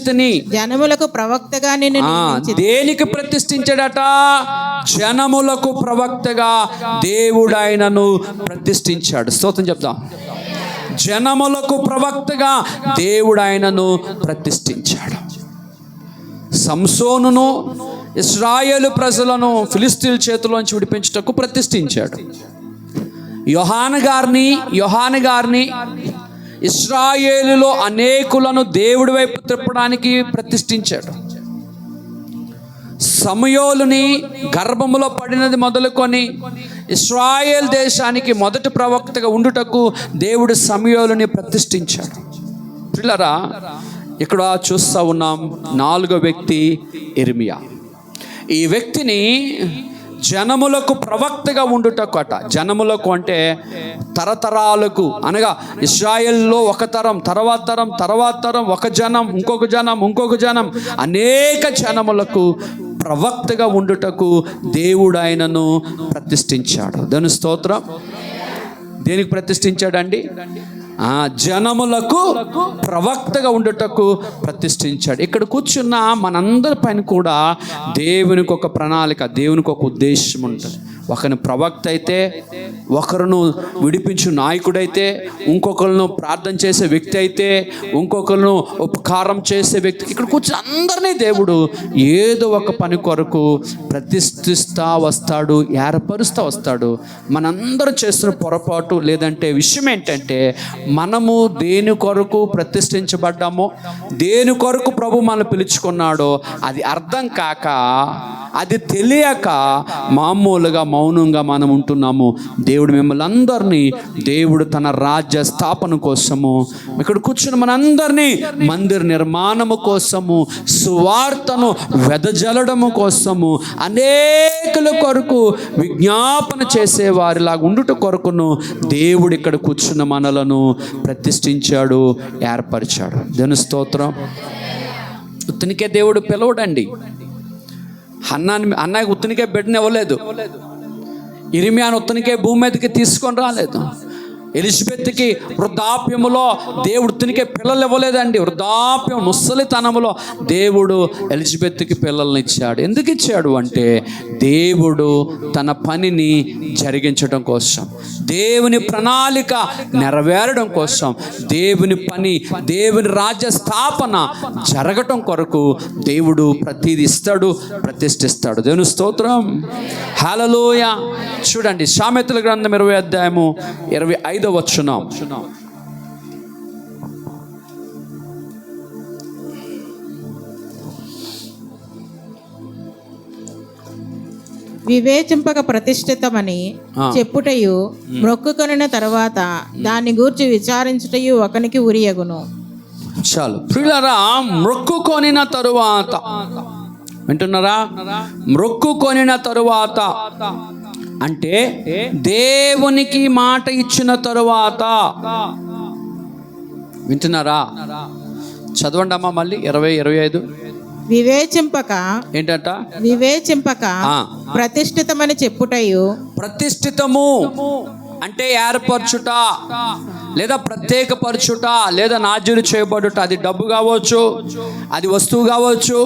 తిని జనములకు ప్రవక్తగా నిన్ను దేనికి ప్రతిష్ఠించాడట? జనములకు ప్రవక్తగా దేవుడు ఆయనను ప్రతిష్ఠించాడు. స్తోత్రం చెప్తాం. జనములకు ప్రవక్తగా దేవుడు ఆయనను ప్రతిష్ఠించాడు. సంసోనును, ఇశ్రాయేలు ప్రజలను ఫిలిస్తీయుల చేతిలోంచి విడిపించుటకు ప్రతిష్ఠించాడు. యోహాను గారిని ఇశ్రాయేలులో అనేకులను దేవుడి వైపు త్రిప్పడానికి ప్రతిష్ఠించాడు. సమూయేలుని గర్భములో పడినది మొదలుకొని ఇశ్రాయేల్ దేశానికి మొదటి ప్రవక్తగా ఉండుటకు దేవుడు సమూయేలుని ప్రతిష్ఠించాడు. పిల్లరా, ఇక్కడ చూస్తూ ఉన్నాం 4వ వ్యక్తి ఇర్మియా. ఈ వ్యక్తిని జనములకు ప్రవక్తగా ఉండుటకట. జనములకు అంటే తరతరాలకు, అనగా ఇశ్రాయేల్లో ఒక తరం, తర్వాత తరం, ఒక జనం, ఇంకొక జనం, అనేక జనములకు ప్రవక్తగా ఉండుటకు దేవుడు ఆయనను ప్రతిష్ఠించాడు. దాని స్తోత్రం. దేనికి ప్రతిష్ఠించాడండి? జనములకు ప్రవక్తగా ఉండుటకు ప్రతిష్ఠించాడు. ఇక్కడ కూర్చున్న మనందరి పైన కూడా దేవునికి ఒక ప్రణాళిక, దేవునికి ఒక ఉద్దేశం ఉంటుంది. ఒకరిని ప్రవక్త అయితే, ఒకరును విడిపించు నాయకుడైతే, ఇంకొకరిను ప్రార్థన చేసే వ్యక్తి అయితే, ఇంకొకరిను ఉపకారం చేసే వ్యక్తి, ఇక్కడ కూర్చొని అందరినీ దేవుడు ఏదో ఒక పని కొరకు ప్రతిష్ఠిస్తూ వస్తాడు, ఏర్పరుస్తూ వస్తాడు. మనందరం చేస్తున్న పొరపాటు లేదంటే విషయం ఏంటంటే, మనము దేని కొరకు ప్రతిష్ఠించబడ్డామో, దేని కొరకు ప్రభు మనల్ని పిలుచుకున్నాడో అది అర్థం కాక, అది తెలియక మామూలుగా మౌనంగా మనం ఉంటున్నాము. దేవుడు మిమ్మల్ని అందరినీ, దేవుడు తన రాజ్య స్థాపన కోసము, ఇక్కడ కూర్చుని మనందరినీ మందిర నిర్మాణము కోసము, సువార్తను వెదజల్లడము కోసము, అనేకుల కొరకు విజ్ఞాపన చేసేవారిలాగా ఉండుట కొరకును దేవుడు ఇక్కడ కూర్చున్న మనలను ప్రతిష్ఠించాడు, ఏర్పరిచాడు. దేవుని స్తోత్రం. ఉత్తనికే దేవుడు పిలవడండి. అన్నయ్య ఉత్తనికే బిడ్డని ఇవ్వలేదు. ఇర్మియాను ఉత్తనికే భూమి మీదకి తీసుకొని రాలేదు. ఎలిజబెత్కి వృద్ధాప్యములో దేవుడు ఉత్తనికే పిల్లలు ఇవ్వలేదండి. వృద్ధాప్యం ముసలితనములో దేవుడు ఎలిజబెత్కి పిల్లల్ని ఇచ్చాడు. ఎందుకు ఇచ్చాడు అంటే, దేవుడు తన పనిని జరిగించడం కోసం, దేవుని ప్రణాళిక నెరవేరడం కోసం, దేవుని పని, దేవుని రాజ్య స్థాపన జరగటం కొరకు దేవుడు ప్రతిదీ ఇస్తాడు, ప్రతిష్ఠిస్తాడు. దేవుని స్తోత్రం. హల్లెలూయా. చూడండి, సామెతల గ్రంథం 20వ అధ్యాయము 25వ వచనం. వివేచింపక ప్రతిష్ఠితమని చెప్పుటయు, మ్రొక్కుకొనిన తర్వాత దాన్ని గూర్చి విచారించుటయు ఒకనికి ఉరియగును. చాలు ప్రియులారా, మ్రొక్కుకొనిన తరువాత, వింటున్నారా? మ్రొక్కుకొనిన తరువాత అంటే దేవునికి మాట ఇచ్చిన తరువాత. వింటున్నారా? చదవండి అమ్మా మళ్ళీ 20-25. వివేచింపక ఏంటంట? వివేచింపక ప్రతిష్ఠితమని చెప్పుటయు. ప్రతిష్ఠితము అంటే ఏర్పరచుట, లేదా ప్రత్యేకపరచుట, లేదా నాజీరు చేయబడుట. అది డబ్బు కావచ్చు, అది వస్తువు కావచ్చు,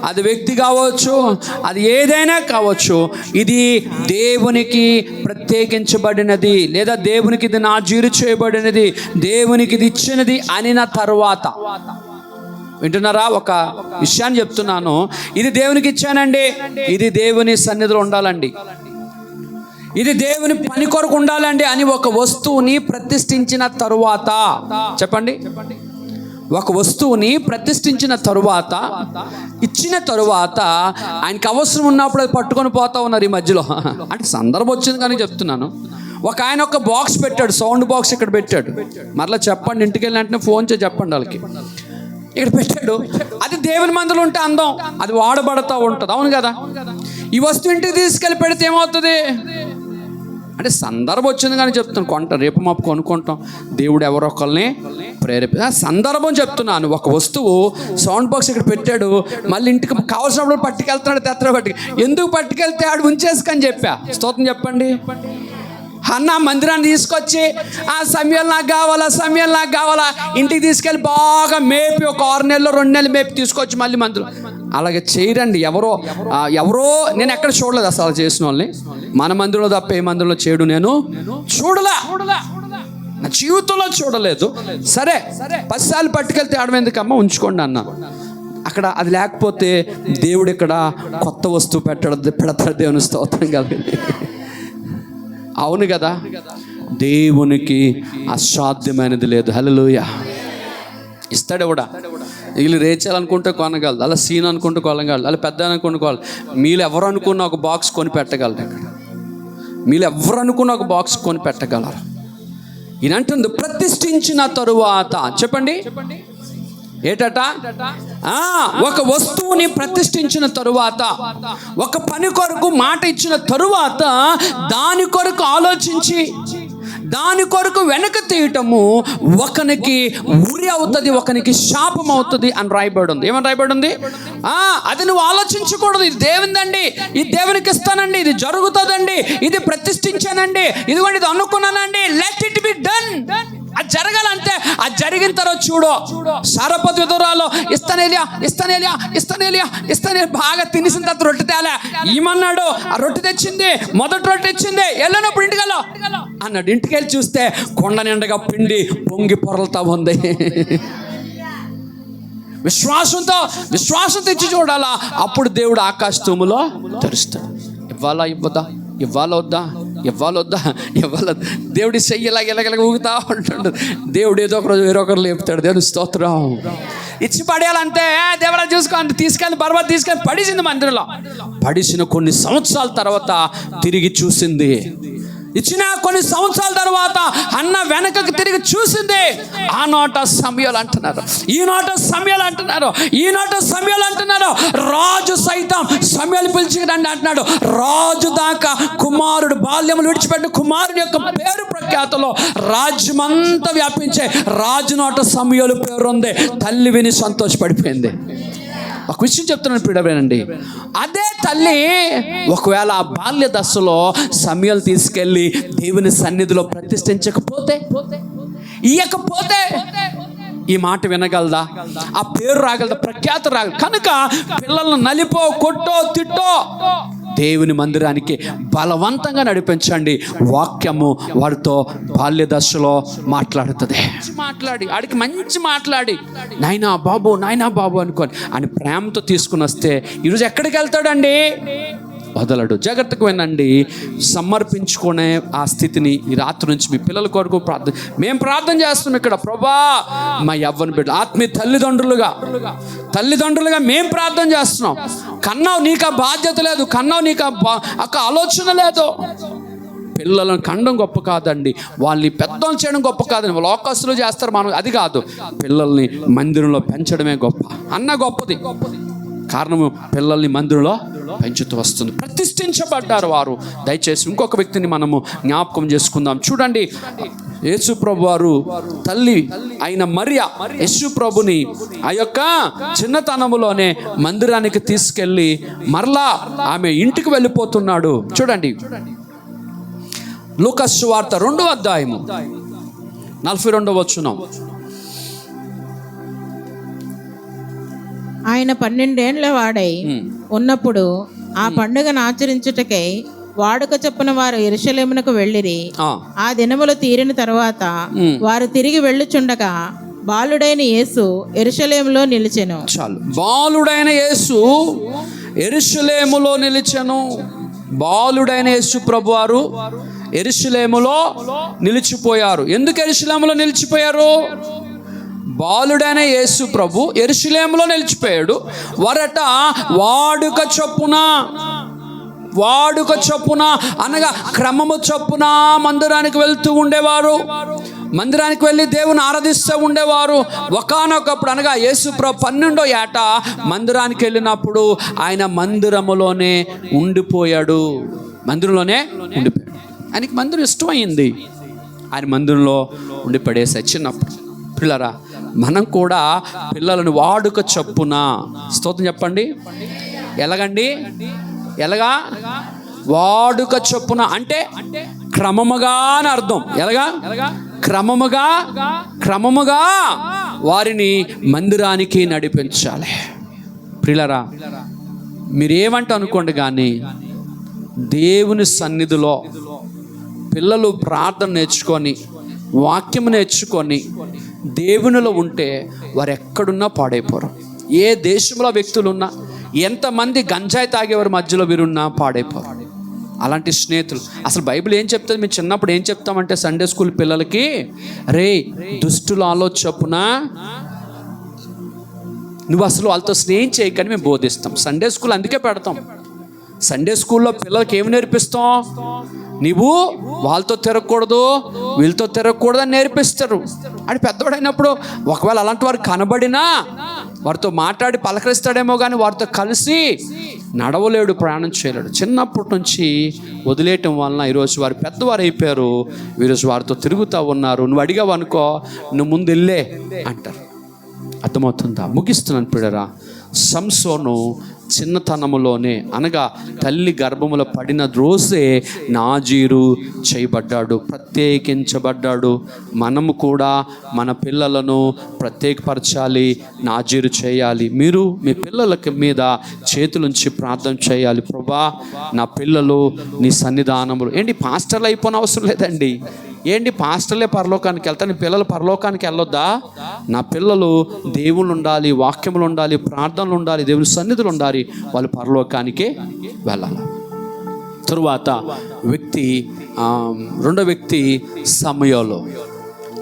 అది వ్యక్తి కావచ్చు, అది ఏదైనా కావచ్చు. ఇది దేవునికి ప్రత్యేకించబడినది, లేదా దేవునికి ఇది నాజీరు చేయబడినది, దేవునికి ఇది ఇచ్చినది అనిన తర్వాత. వింటున్నారా? ఒక విషయాన్ని చెప్తున్నాను. ఇది దేవునికి ఇచ్చానండి, ఇది దేవుని సన్నిధిలో ఉండాలండి, ఇది దేవుని పని కొరకు ఉండాలండి అని ఒక వస్తువుని ప్రతిష్ఠించిన తరువాత, చెప్పండి, ఒక వస్తువుని ప్రతిష్ఠించిన తరువాత, ఇచ్చిన తరువాత, ఆయనకి అవసరం ఉన్నప్పుడు అది పట్టుకొని పోతా ఉన్నారు ఈ మధ్యలో. అంటే సందర్భం వచ్చింది కానీ చెప్తున్నాను. ఒక ఆయన ఒక బాక్స్ పెట్టాడు, సౌండ్ బాక్స్ ఇక్కడ పెట్టాడు. మరలా చెప్పండి, ఇంటికి వెళ్ళినట్టు ఫోన్ చేసి చెప్పండి వాళ్ళకి. ఇక్కడ పెట్టాడు. అది దేవుని మందిలో ఉంటే అందం, అది వాడబడతా ఉంటుంది. అవును కదా? ఈ వస్తువు ఇంటికి తీసుకెళ్ళి పెడితే ఏమవుతుంది అంటే, సందర్భం వచ్చింది కానీ చెప్తాను. కొంటాం, రేపు మాపు కొనుక్కుంటాం. దేవుడు ఎవరో ఒకరిని సందర్భం చెప్తున్నాను. ఒక వస్తువు సౌండ్ బాక్స్ ఇక్కడ పెట్టాడు, మళ్ళీ ఇంటికి కావాల్సినప్పుడు పట్టుకెళ్తున్నాడు, తెత్తర పట్టుకు. ఎందుకు పట్టుకెళ్తే ఆడు ఉంచేసుకని చెప్పా. స్తోత్రం చెప్పండి. అన్న మందిరాన్ని తీసుకొచ్చి ఆ సమయం నాకు కావాలా, సమయం నాకు కావాలా, ఇంటికి తీసుకెళ్ళి బాగా మేపి ఒక 6 నెలలు 2 నెలలు మేపి తీసుకొచ్చి మళ్ళీ మందిరం. అలాగే చేయరండి. ఎవరో నేను ఎక్కడ చూడలేదు అసలు చేసిన వాళ్ళని. మన మందిరంలో తప్ప ఏ మందిరంలో చేయడు నేను చూడలా, నా జీవితంలో చూడలేదు. సరే 10 సార్లు పట్టుకెళ్తే ఆడమెందుకమ్మా, ఉంచుకోండి అన్న. అక్కడ అది లేకపోతే దేవుడు ఇక్కడ కొత్త వస్తువు పెడతాడు. దేవుని స్తోత్రం కదండి. అవును కదా? దేవునికి అసాధ్యమైనది లేదు. హల్లెలూయా. ఇస్తాడు కూడా. వీళ్ళు రేచాలనుకుంటే కొనగలదు, అలా సీన్ అనుకుంటే కొనగలదు, అలా పెద్ద అనుకుంటే కొనగలదు. మీరు ఎవరు అనుకున్న ఒక బాక్స్ కొని పెట్టగలరు. ఇక్కడ మీరు ఎవరు అనుకున్న ఒక బాక్స్ కొని పెట్టగలరు. ఈయనంటుంది ప్రతిష్ఠించిన తరువాత. చెప్పండి ఏటట? ఒక వస్తువుని ప్రతిష్ఠించిన తరువాత, ఒక పని కొరకు మాట ఇచ్చిన తరువాత, దాని కొరకు ఆలోచించి దాని కొరకు వెనక తీయటము ఒకనికి ఉరి అవుతుంది, ఒకనికి శాపం అవుతుంది అని రాయబడి ఉంది. ఏమని రాయబడి ఉంది? అది నువ్వు ఆలోచించకూడదు. ఇది దేవునిదండి, ఇది దేవునికి ఇస్తానండి, ఇది జరుగుతుందండి, ఇది ప్రతిష్ఠించానండి, ఇదిగోండి ఇది అనుకున్నానండి, లెట్ ఇట్ బి డన్. అది జరగాలంటే అది జరిగిన తర్వాత చూడు, సారపతి విధురాలు ఇస్తనేలియా బాగా తినేసిన తర్వాత రొట్టె తేలే. ఏమన్నాడు? ఆ రొట్టె తెచ్చింది, మొదటి రొట్టె తెచ్చింది, వెళ్ళినప్పుడు ఇంటికి అన్నాడు. ఇంటికి వెళ్ళి చూస్తే కొండ నిండగా పిండి పొంగి పొరలుతా ఉంది. విశ్వాసంతో ఇచ్చి చూడాలా, అప్పుడు దేవుడు ఆకాశములో తెరుస్తాడు. ఇవ్వాలా వద్దా దేవుడి చెయ్యి ఇలాగ ఊగుతా ఉంటాడు. దేవుడు ఏదో ఒకరోజు వేరొకరు లేపుతాడు. దేవుడి స్తోత్రం. ఇచ్చి పడేయాలంటే దేవుడా చూసుకో అంటే తీసుకెళ్ళి బర్బాద్ తీసుకెళ్ళి పడేసింది మందిరంలో. పడేసిన కొన్ని సంవత్సరాల తర్వాత తిరిగి చూసింది. ఇచ్చిన కొన్ని సంవత్సరాల తర్వాత అన్న వెనకకు తిరిగి చూసింది. ఆనాట సమయాలు అంటున్నారు, ఈనాట సమయాలు అంటున్నారు. రాజు సైతం సమయాలు పిలిచిరండి అంటున్నాడు. రాజు దాకా కుమారుడు బాల్యములు విడిచిపెట్టిన కుమారుడు యొక్క పేరు ప్రఖ్యాతలో రాజ్యమంతా వ్యాపించే రాజు నాట సమయాలు పేరు ఉంది. తల్లి విని సంతోషపడిపోయింది. ఒక విషయం చెప్తున్నాను ప్రియమైనండి, అదే తల్లి ఒకవేళ ఆ బాల్య దశలో సమయాలు తీసుకెళ్ళి దేవుని సన్నిధిలో ప్రతిష్ఠించకపోతే, ఇయ్యకపోతే ఈ మాట వినగలదా? ఆ పేరు రాగలదా? ప్రఖ్యాత రాగలదా? కనుక పిల్లలను నలిపో, కొట్టో, తిట్టో దేవుని మందిరానికి బలవంతంగా నడిపించండి. వాక్యము వారితో బాల్య దశలో మాట్లాడుతుంది. ఆడికి మంచి మాట్లాడి నాయనా బాబు అనుకోని అని ప్రేమతో తీసుకుని వస్తే ఈరోజు ఎక్కడికి వెళ్తాడండి? వదలడు. జాగ్రత్తగా వినండి. సమర్పించుకునే ఆ స్థితిని ఈ రాత్రి నుంచి మీ పిల్లల కొరకు మేము ప్రార్థన చేస్తున్నాం ఇక్కడ. ప్రభా, మా యవ్వన బిడ్డ ఆత్మీయ తల్లిదండ్రులుగా మేము ప్రార్థన చేస్తున్నాం. కన్నావు, నీకు ఆ బాధ్యత లేదు. కన్నావు, నీకు ఆ ఆలోచన లేదు. పిల్లలను కండం గొప్ప కాదండి, వాళ్ళని పెద్దలు చేయడం గొప్ప కాదండి. వాళ్ళు అవకాశాలు చేస్తారు, మనం అది కాదు. పిల్లల్ని మందిరంలో పెంచడమే గొప్ప. గొప్పది. కారణము పిల్లల్ని మందిరంలో పెంచుతూ వస్తుంది. ప్రతిష్ఠించబడ్డారు వారు. దయచేసి ఇంకొక వ్యక్తిని మనము జ్ఞాపకం చేసుకుందాం. చూడండి, యేసు ప్రభు వారు తల్లి అయిన మరియా యేసు ప్రభుని ఆ యొక్క చిన్నతనములోనే మందిరానికి తీసుకెళ్ళి మరలా ఆమె ఇంటికి వెళ్ళిపోతున్నాడు. చూడండి, లూకాసు సువార్త 2వ అధ్యాయము 42వ వచనం. ఆయన 12 ఏండ్ల వాడై ఉన్నప్పుడు ఆ పండుగను ఆచరించుటకై వాడుక చొప్పున వారు యెరూషలేమునకు వెళ్ళిరి. ఆ దినములు తీరిన తర్వాత వారు తిరిగి వెళ్ళుచుండగా బాలుడైన యేసు యెరూషలేములో నిలిచెను. చాలు. బాలుడైన యేసు యెరూషలేములో నిలిచెను. బాలుడైన యేసు ప్రభువారు యెరూషలేములో నిలిచిపోయారు. ఎందుకు యెరూషలేములో నిలిచిపోయారు? బాలుడైన యేసు ప్రభు యెరూషలేములో నిలిచిపోయాడు. వరట వాడుక చొప్పున అనగా క్రమము చొప్పున మందిరానికి వెళ్తూ ఉండేవారు. మందిరానికి వెళ్ళి దేవుని ఆరాధిస్తూ ఉండేవారు. ఒకానొకప్పుడు అనగా యేసు ప్రభు 12వ ఏట మందిరానికి వెళ్ళినప్పుడు ఆయన మందిరంలోనే ఉండిపోయాడు. ఆయనకి మందిరం ఇష్టమైంది. ఆయన మందిరంలో ఉండి పడేసి చిన్నప్పుడు. పిల్లరా, మనం కూడా పిల్లలను వాడుక చొప్పున, స్తోత్రం చెప్పండి, ఎలాగా వాడుక చొప్పున అంటే క్రమముగా అని అర్థం. క్రమముగా వారిని మందిరానికి నడిపించాలి. పిల్లరా, మీరేమంటే అనుకోండి, కానీ దేవుని సన్నిధిలో పిల్లలు ప్రార్థన నేర్చుకొని వాక్యం నేర్చుకొని దేవునిలో ఉంటే వారు ఎక్కడున్నా పాడైపోరు. ఏ దేశంలో వ్యక్తులున్నా, ఎంతమంది గంజాయి తాగేవారి మధ్యలో వీరున్నా పాడైపోరు. అలాంటి స్నేహితులు. అసలు బైబిల్ ఏం చెప్తుంది? మేము చిన్నప్పుడు ఏం చెప్తామంటే సండే స్కూల్ పిల్లలకి, రే దుష్టుల ఆలోచన నువ్వు అసలు వాళ్ళతో స్నేహం చేయకని మేము బోధిస్తాం. సండే స్కూల్ అందుకే పెడతాం. సండే స్కూల్లో పిల్లలకి ఏమి నేర్పిస్తాం? నీవు వాళ్ళతో తిరగకూడదు, వీళ్ళతో తిరగకూడదు అని నేర్పిస్తారు. అది పెద్దవాడైనప్పుడు ఒకవేళ అలాంటి వారు కనబడినా వారితో మాట్లాడి పలకరిస్తాడేమో, కానీ వారితో కలిసి నడవలేడు, ప్రయాణం చేయలేడు. చిన్నప్పటి నుంచి వదిలేయటం వలన ఈరోజు వారు పెద్దవారు అయిపోయారు. ఈరోజు వారితో తిరుగుతూ ఉన్నారు. నువ్వు అడిగావు అనుకో, నువ్వు ముందు వెళ్ళే అంటారు. అర్థమవుతుందా? ముగిస్తున్నాను పిల్లరా. సంసోను చిన్నతనములోనే అనగా తల్లి గర్భములో పడిన రోజే నాజీరు చేయబడ్డాడు, ప్రత్యేకించబడ్డాడు. మనము కూడా మన పిల్లలను ప్రత్యేకపరచాలి, నాజీరు చేయాలి. మీరు మీ పిల్లలకి మీద చేతులుంచి ప్రార్థన చేయాలి. ప్రభా, నా పిల్లలు నీ సన్నిధానములు. ఏంటి పాస్టర్లు అయిపోయిన అవసరం లేదండి. ఏంటి పాస్టర్లే పరలోకానికి వెళ్తా, నీ పిల్లలు పరలోకానికి వెళ్ళొద్దా? నా పిల్లలు దేవుళ్ళు ఉండాలి, వాక్యములు ఉండాలి, ప్రార్థనలు ఉండాలి, దేవుని సన్నిధులు ఉండాలి, వాళ్ళు పరలోకానికే వెళ్ళాలి. తరువాత రెండో వ్యక్తి సమయంలో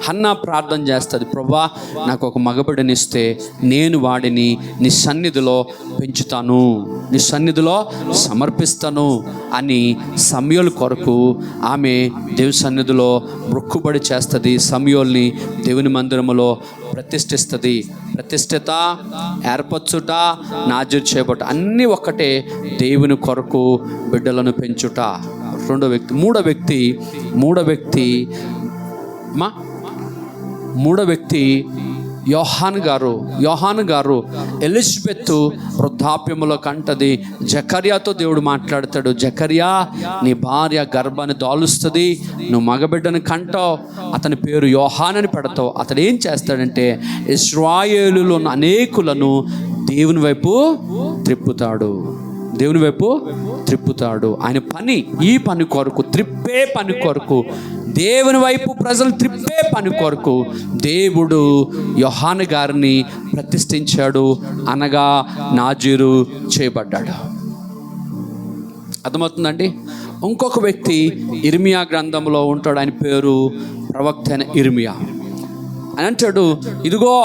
హన్నా ప్రార్థన చేస్తుంది. ప్రభా, నాకు ఒక మగబిడ్డనిస్తే నేను వాడిని నీ సన్నిధిలో పెంచుతాను, నీ సన్నిధిలో సమర్పిస్తాను అని సమయోలు కొరకు ఆమె దేవుని సన్నిధిలో మొక్కుబడి చేస్తుంది. సమయోల్ని దేవుని మందిరములో ప్రతిష్ఠిస్తుంది. ప్రతిష్ఠిత, ఏర్పరచుట, నాజీరు చేయబట్ట అన్నీ ఒక్కటే, దేవుని కొరకు బిడ్డలను పెంచుట. మూడో వ్యక్తి యోహాను గారు ఎలిజబెత్ వృద్ధాప్యములో కంటది. జకర్యాతో దేవుడు మాట్లాడతాడు, జకర్యా, నీ భార్య గర్భాన్ని దాలుస్తుంది, నువ్వు మగబిడ్డను కంటావు, అతని పేరు యోహాను అని పెడతావు. అతడు ఏం చేస్తాడంటే ఇశ్రాయేలులో ఉన్న అనేకులను దేవుని వైపు త్రిప్పుతాడు. ఆయన పని, ఈ పని కొరకు, త్రిప్పే పని కొరకు, దేవుని వైపు ప్రజలు త్రిప్పే పని కొరకు దేవుడు యోహాను గారిని ప్రతిష్ఠించాడు, అనగా నాజీరు చేయబడ్డాడు. అర్థమవుతుందండి? ఇంకొక వ్యక్తి ఇర్మియా గ్రంథంలో ఉంటాడు. ఆయన పేరు ప్రవక్త అయిన ఇర్మియా. అని అంటాడు, ఇదిగో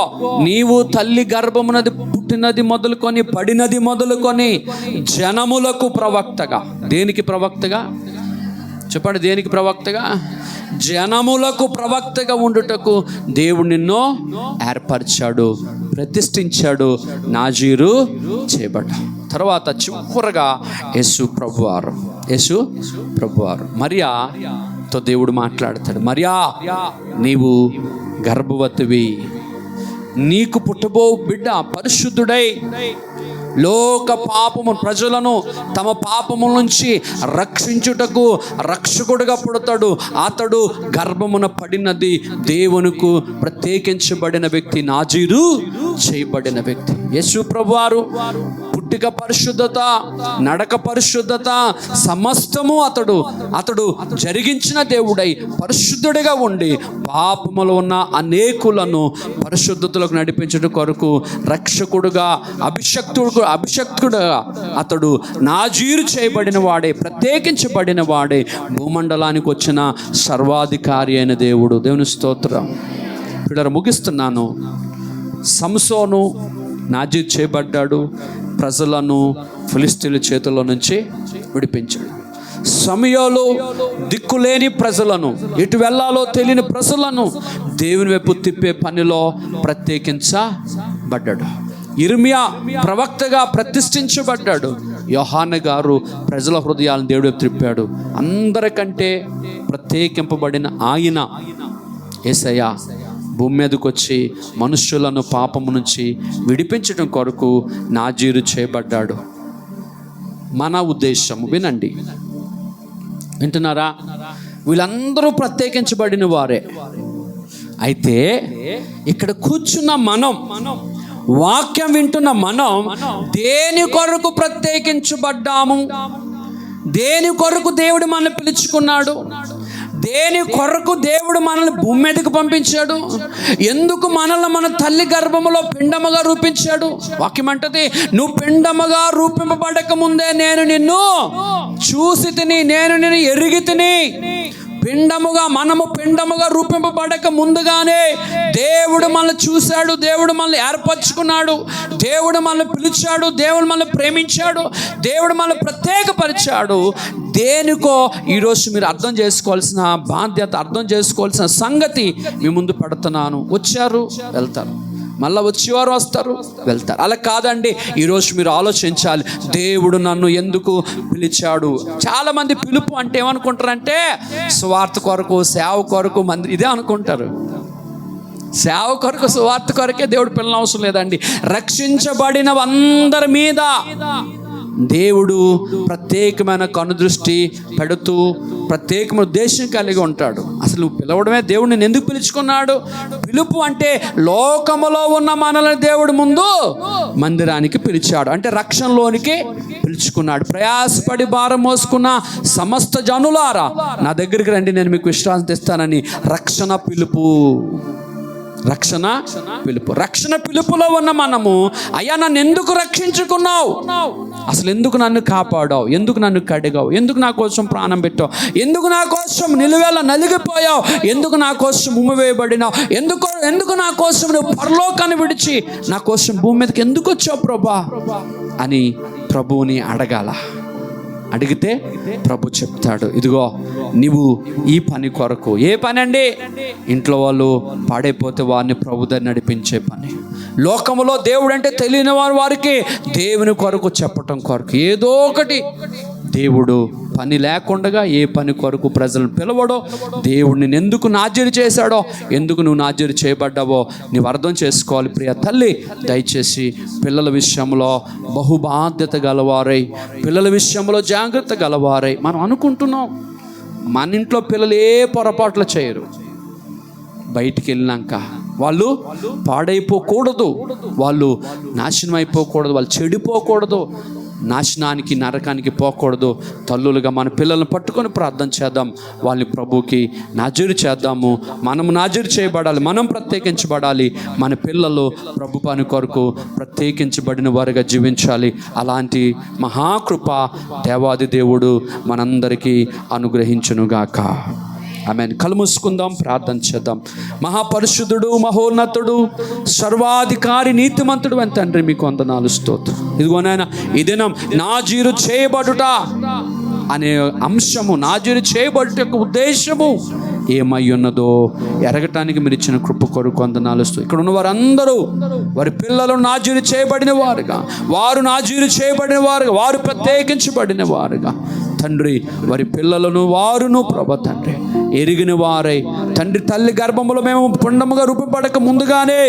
నీవు తల్లి గర్భమునది పుట్టినది మొదలుకొని పడినది మొదలుకొని జనములకు ప్రవక్తగా. దేనికి ప్రవక్తగా చెప్పండి? దేనికి ప్రవక్తగా? జనములకు ప్రవక్తగా ఉండుటకు దేవుడు నిన్ను ఏర్పరిచాడు, ప్రతిష్ఠించాడు, నాజీరు చేయబడ్డా. తర్వాత చివరగా యేసు ప్రభువారు మరియాతో దేవుడు మాట్లాడతాడు. మరియా, నీవు గర్భవతివి, నీకు పుట్టబో బిడ్డ పరిశుద్ధుడై లోక పాపము ప్రజలను తమ పాపముల నుంచి రక్షించుటకు రక్షకుడుగా పుడతాడు. అతడు గర్భమున పడినది దేవునికి ప్రత్యేకించబడిన వ్యక్తి, నాజీరు చేయబడిన వ్యక్తి. యేసు ప్రభువారు పుట్టిక పరిశుద్ధత, నడక పరిశుద్ధత సమస్తము అతడు జరిగించిన దేవుడై పరిశుద్ధుడిగా ఉండి పాపములో ఉన్న అనేకులను పరిశుద్ధతలకు నడిపించడం కొరకు రక్షకుడుగా అభిషక్తుడుగా అతడు నాజీరు చేయబడిన వాడే, ప్రత్యేకించబడిన వాడే, భూమండలానికి వచ్చిన సర్వాధికారి అయిన దేవుడు. దేవుని స్తోత్రం. పిల్లలు ముగిస్తున్నాను. సంసోను నాజీరు చేయబడ్డాడు, ప్రజలను ఫిలిష్తీయుల చేతుల్లో నుంచి విడిపించాడు. సమయంలో దిక్కులేని ప్రజలను, ఎటు వెళ్ళాలో తెలియని ప్రజలను దేవుని వైపు తిప్పే పనిలో ప్రత్యేకించబడ్డాడు. ఇర్మియా ప్రవక్తగా ప్రతిష్ఠించబడ్డాడు. యోహాను గారు ప్రజల హృదయాలను దేవుడు వైపు త్రిప్పాడు. అందరికంటే ప్రత్యేకింపబడిన ఆయన యేసయ్య భూమి మీదకి వచ్చి మనుష్యులను పాపము నుంచి విడిపించడం కొరకు నాజీరు చేయబడ్డాడు. మన ఉద్దేశం వినండి, వింటున్నారా? వీళ్ళందరూ ప్రత్యేకించబడిన వారే. అయితే ఇక్కడ కూర్చున్న మనం, వాక్యం వింటున్న మనం దేని కొరకు ప్రత్యేకించబడ్డాము? దేని కొరకు దేవుడు మనల్ని పిలుచుకున్నాడు? దేని కొరకు దేవుడు మనల్ని భూమి మీదకి పంపించాడు? ఎందుకు మనల్ని మన తల్లి గర్భములో పిండముగా రూపించాడు? వాక్యం అంటది, నువ్వు పిండముగా రూపింపబడక ముందే నేను నిన్ను చూసి తిని, నేను నిన్ను ఎరిగి తిని. మనము పిండముగా రూపింపబడక ముందుగానే దేవుడు మనల్ని చూశాడు, దేవుడు మనల్ని ఏర్పరచుకున్నాడు, దేవుడు మనల్ని పిలిచాడు, దేవుడు మనల్ని ప్రేమించాడు, దేవుడు మనల్ని ప్రత్యేకపరిచాడు. దేనికో ఈరోజు మీరు అర్థం చేసుకోవాల్సిన బాధ్యత, అర్థం చేసుకోవాల్సిన సంగతి మీ ముందు పెడుతున్నాను. వచ్చారు, వెళ్తారు, మళ్ళీ వచ్చేవారు వస్తారు, వెళ్తారు. అలా కాదండి. ఈరోజు మీరు ఆలోచించాలి, దేవుడు నన్ను ఎందుకు పిలిచాడు? చాలామంది పిలుపు అంటే ఏమనుకుంటారంటే స్వార్థ కొరకు, సేవ కొరకు, మంది ఇదే అనుకుంటారు. సేవ కొరకు, సువార్త కొరకే దేవుడు పిల్లలు అవసరం లేదండి. రక్షించబడిన అందరి మీద దేవుడు ప్రత్యేకమైన కనుదృష్టి పెడుతూ ప్రత్యేకమైన ఉద్దేశం కలిగి ఉంటాడు. అసలు పిలవడమే, దేవుడు నేను ఎందుకు పిలుచుకున్నాడు? పిలుపు అంటే లోకములో ఉన్న మనల్ని దేవుడు ముందు మందిరానికి పిలిచాడు, అంటే రక్షణలోనికి పిలుచుకున్నాడు. ప్రయాసపడి భారం మోసుకున్న సమస్త జనులారా నా దగ్గరికి రండి, నేను మీకు విశ్రాంతి ఇస్తానని రక్షణ పిలుపు. రక్షణ పిలుపులో ఉన్న మనము, అయ్యా నన్ను ఎందుకు రక్షించుకున్నావు, అసలు ఎందుకు నన్ను కాపాడావు, ఎందుకు నన్ను కడిగావు, ఎందుకు నా కోసం ప్రాణం పెట్టావు, ఎందుకు నా కోసం నిలువేళ నలిగిపోయావు, ఎందుకు నా కోసం ఉమ్మివేయబడినావు, ఎందుకు నా కోసం నువ్వు పరలోకాన్ని విడిచి నా కోసం భూమి మీదకి ఎందుకు వచ్చావు ప్రభా అని ప్రభువుని అడగాల. అడిగితే ప్రభు చెప్తాడు, ఇదిగో నీవు ఈ పని కొరకు. ఏ పని అండి? ఇంట్లో వాళ్ళు పాడైపోతే వారిని ప్రభు దగ్గర నడిపించే పని. లోకములో దేవుడు అంటే తెలియని వారికి దేవుని కొరకు చెప్పటం కొరకు ఏదో ఒకటి. దేవుడు పని లేకుండా ఏ పని కొరకు ప్రజలను పిలవడో, దేవుడు నేను ఎందుకు నాజీరు చేశాడో, ఎందుకు నువ్వు నాజీరు చేయబడ్డావో నీవు అర్థం చేసుకోవాలి. ప్రియ తల్లి, దయచేసి పిల్లల విషయంలో బహుబాధ్యత గలవారై, పిల్లల విషయంలో జాగ్రత్త గలవారై. మనం అనుకుంటున్నాం మన ఇంట్లో పిల్లలు ఏ పొరపాట్లు చేయరు, బయటికి వెళ్ళినాక వాళ్ళు పాడైపోకూడదు, వాళ్ళు నాశనం అయిపోకూడదు, వాళ్ళు చెడిపోకూడదు, నాశనానికి నరకానికి పోకూడదు. తల్లులుగా మన పిల్లలను పట్టుకొని ప్రార్థన చేద్దాం, వాళ్ళని ప్రభుకి నాజీరు చేద్దాము. మనము నాజీరు చేయబడాలి, మనం ప్రత్యేకించబడాలి. మన పిల్లలు ప్రభు పని కొరకు ప్రత్యేకించబడిన వారుగా జీవించాలి. అలాంటి మహాకృప దేవాది దేవుడు మనందరికీ అనుగ్రహించునుగాక. ఆమేన్. కళ్ళు మూసుకుందాం, ప్రార్థన చేద్దాం. మహాపరిశుద్ధుడు, మహోన్నతుడు, సర్వాధికారి, నీతిమంతుడు అని తండ్రి మీకు వందనాలు, స్తోత్రం. ఇదిగో నాయన, ఈ దినం నాజీరు చేయబడుట అనే అంశము, నాజీరు చేయబడుట యొక్క ఉద్దేశము ఏమై ఉన్నదో ఎరగటానికి మీరు ఇచ్చిన కృప కొరకు వందనాలు. ఇక్కడ ఉన్న వారందరూ వారి పిల్లలు నాజీరు చేయబడిన వారుగా, వారు నాజీరు చేయబడిన వారుగా, వారు ప్రత్యేకించబడిన వారుగా తండ్రి, వారి పిల్లలను వారును ప్రభ తండ్రి ఎరిగిన వారై, తండ్రి తల్లి గర్భములో మేము పుండముగా రూపపడక ముందుగానే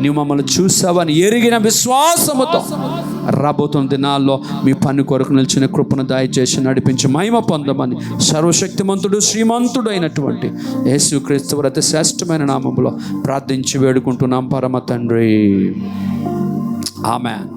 నీవు మమ్మల్ని చూసావని ఎరిగిన విశ్వాసముతో రాబోతున్న దినాల్లో మీ పని కొరకు నిలిచిన కృపను దయచేసి నడిపించి మహిమ పొందమని సర్వశక్తిమంతుడు, శ్రీమంతుడు అయినటువంటి యేసుక్రీస్తు వారి అతి శ్రేష్టమైన నామములో ప్రార్థించి వేడుకుంటున్నాం పరమ తండ్రి. ఆమేన్.